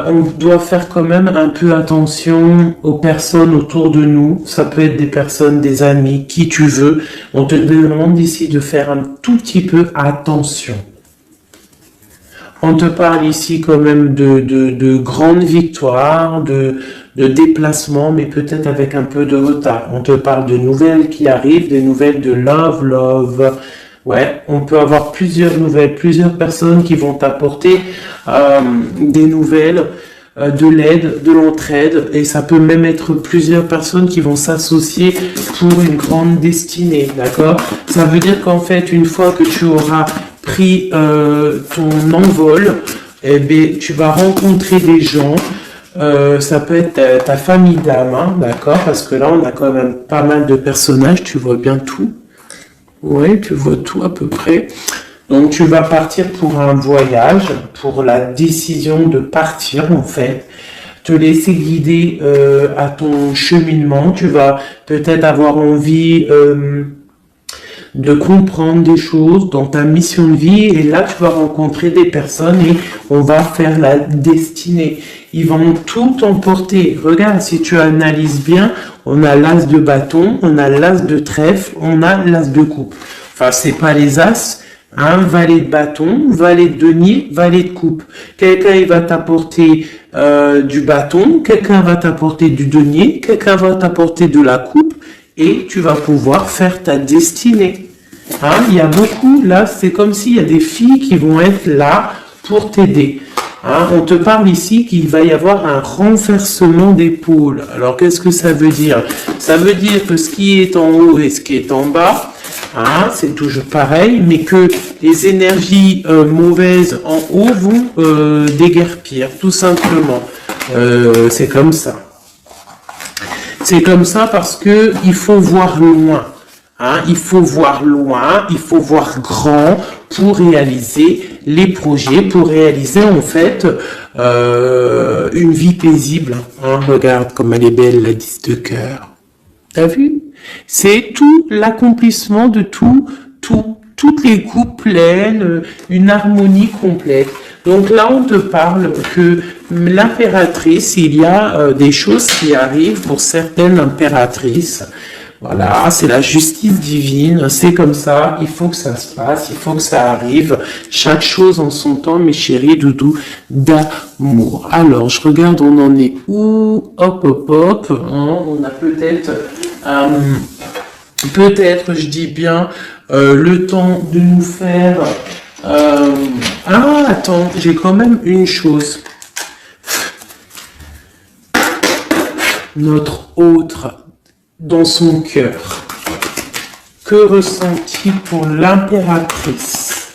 on doit faire quand même un peu attention aux personnes autour de nous. Ça peut être des personnes, des amis, qui tu veux. On te demande ici de faire un tout petit peu attention. On te parle ici quand même de grandes victoires, de déplacements, mais peut-être avec un peu de retard. On te parle de nouvelles qui arrivent, des nouvelles de love. Ouais, on peut avoir plusieurs nouvelles, plusieurs personnes qui vont t'apporter des nouvelles, de l'aide, de l'entraide, et ça peut même être plusieurs personnes qui vont s'associer pour une grande destinée, d'accord? Ça veut dire qu'en fait, une fois que tu auras pris ton envol, eh bien, tu vas rencontrer des gens. Ça peut être ta famille d'âme, hein, d'accord? Parce que là, on a quand même pas mal de personnages. Tu vois bien tout. Oui, tu vois tout à peu près. Donc, tu vas partir pour un voyage, pour la décision de partir, en fait. Te laisser guider à ton cheminement. Tu vas peut-être avoir envie de comprendre des choses dans ta mission de vie, et là tu vas rencontrer des personnes et on va faire la destinée. Ils vont tout emporter. Regarde, si tu analyses bien, on a l'as de bâton, on a l'as de trèfle, on a l'as de coupe. Enfin, c'est pas les as, hein, valet de bâton, valet de denier, valet de coupe. Quelqu'un il va t'apporter du bâton, quelqu'un va t'apporter du denier, quelqu'un va t'apporter de la coupe, et tu vas pouvoir faire ta destinée. Hein, il y a beaucoup, là, c'est comme s'il y a des filles qui vont être là pour t'aider. Hein, on te parle ici qu'il va y avoir un renversement d'épaule. Alors, qu'est-ce que ça veut dire? Ça veut dire que ce qui est en haut et ce qui est en bas, hein, c'est toujours pareil, mais que les énergies mauvaises en haut vont déguerpir, tout simplement. C'est comme ça. C'est comme ça parce que il faut voir loin. Hein, il faut voir loin, il faut voir grand pour réaliser les projets, pour réaliser en fait une vie paisible. Hein, regarde comme elle est belle, la 10 de cœur. T'as vu? C'est tout l'accomplissement de toutes les coupes pleines, une harmonie complète. Donc là, on te parle que l'impératrice, il y a des choses qui arrivent pour certaines impératrices. Voilà, c'est la justice divine, c'est comme ça, il faut que ça se passe, il faut que ça arrive. Chaque chose en son temps, mes chéris doudous d'amour. Alors, je regarde, on en est où? Hop, hein, on a peut-être, je dis bien, le temps de nous faire... attends, j'ai quand même une chose. Notre autre... dans son cœur. Que ressent-il pour l'impératrice?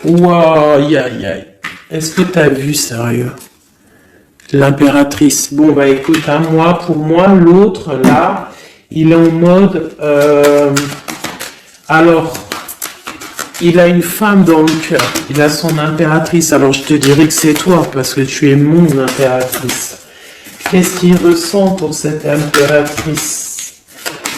Waouh, aïe. Est-ce que tu as vu, sérieux? L'impératrice. Bon, bah écoute, hein, pour moi, l'autre, là, il est en mode... alors... il a une femme dans le cœur, il a son impératrice, alors je te dirais que c'est toi, parce que tu es mon impératrice. Qu'est-ce qu'il ressent pour cette impératrice?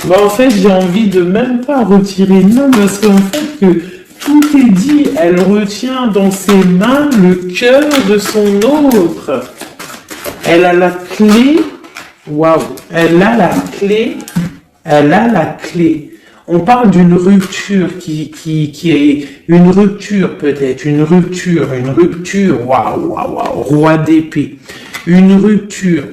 Bah en fait, j'ai envie de même pas retirer non, parce qu'en fait, que tout est dit, elle retient dans ses mains le cœur de son autre. Elle a la clé, waouh, elle a la clé. On parle d'une rupture qui est une rupture peut-être, une rupture, waouh, roi d'épée. Une rupture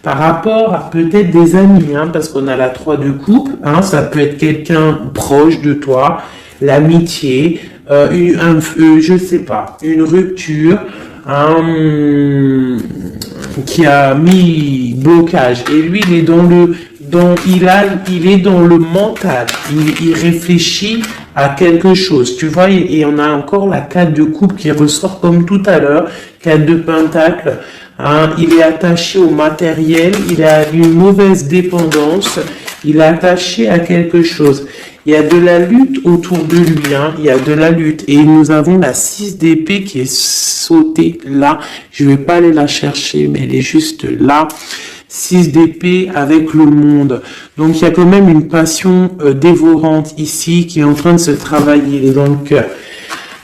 par rapport à peut-être des amis, hein, parce qu'on a la 3 de coupe, hein, ça peut être quelqu'un proche de toi, l'amitié, je sais pas, une rupture, qui a mis blocage, et lui il est il est dans le mental, il réfléchit à quelque chose, tu vois, et on a encore la 4 de coupe qui ressort comme tout à l'heure, 4 de pentacle, hein, il est attaché au matériel, il a une mauvaise dépendance, il est attaché à quelque chose. Il y a de la lutte autour de lui, hein, il y a de la lutte, et nous avons la 6 d'épée qui est sautée là, je vais pas aller la chercher, mais elle est juste là. 6 d'épée avec le monde. Donc il y a quand même une passion dévorante ici qui est en train de se travailler, il est dans le cœur.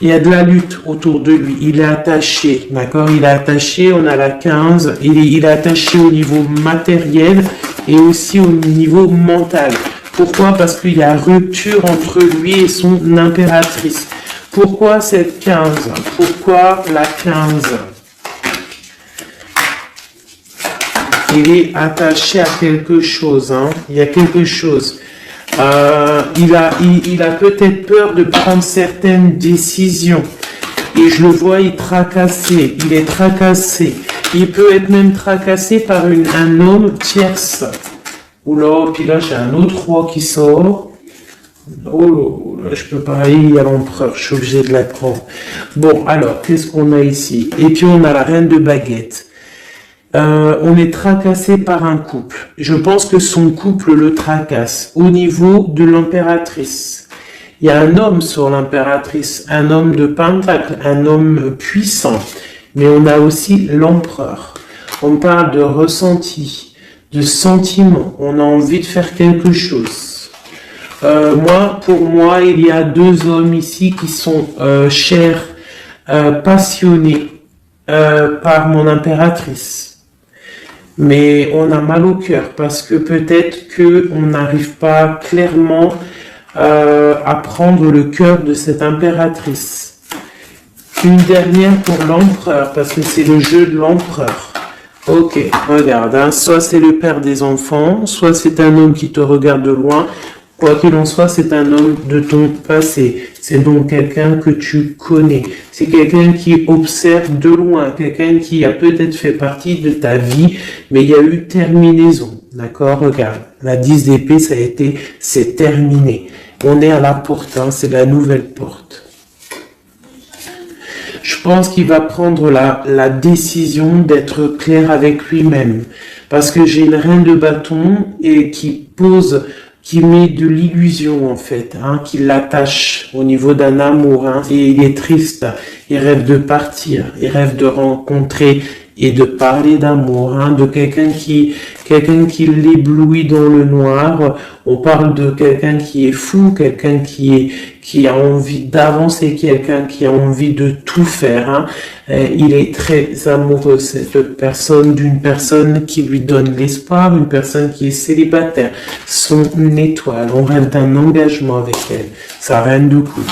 Il y a de la lutte autour de lui, il est attaché, d'accord? Il est attaché, on a la 15, il est attaché au niveau matériel et aussi au niveau mental. Pourquoi? Parce qu'il y a rupture entre lui et son impératrice. Pourquoi cette 15? Pourquoi la 15? Il est attaché à quelque chose, hein. Il y a quelque chose. Il a peut-être peur de prendre certaines décisions. Et je le vois, il est tracassé. Il peut être même tracassé par un homme tierce. Oula, puis là, j'ai un autre roi qui sort. Oh là, je peux pas aller à l'empereur, je suis obligé de la prendre. Bon, alors, qu'est-ce qu'on a ici? Et puis, on a la reine de baguette. On est tracassé par un couple. Je pense que son couple le tracasse au niveau de l'impératrice. Il y a un homme sur l'impératrice, un homme de pentacle, un homme puissant. Mais on a aussi l'empereur. On parle de ressenti, de sentiment. On a envie de faire quelque chose. Pour moi, il y a 2 hommes ici qui sont chers, passionnés par mon impératrice. Mais on a mal au cœur parce que peut-être qu'on n'arrive pas clairement à prendre le cœur de cette impératrice. Une dernière pour l'empereur, parce que c'est le jeu de l'empereur. Ok, regarde, hein, soit c'est le père des enfants, soit c'est un homme qui te regarde de loin. Quoi qu'il en soit, c'est un homme de ton passé. C'est donc quelqu'un que tu connais. C'est quelqu'un qui observe de loin, quelqu'un qui a peut-être fait partie de ta vie, mais il y a eu terminaison. D'accord? Regarde, la 10 d'épée, c'est terminé. On est à la porte, hein, c'est la nouvelle porte. Je pense qu'il va prendre la décision d'être clair avec lui-même. Parce que j'ai une reine de bâton et qui met de l'illusion en fait, hein, qui l'attache au niveau d'un amour, hein, et il est triste, il rêve de partir, il rêve de rencontrer et de parler d'amour, hein, de quelqu'un qui l'éblouit dans le noir. On parle de quelqu'un qui est fou, quelqu'un qui a envie d'avancer, quelqu'un qui a envie de tout faire, hein. Il est très amoureux, d'une personne qui lui donne l'espoir, une personne qui est célibataire, son étoile. On rêve d'un engagement avec elle, sa reine de coupe.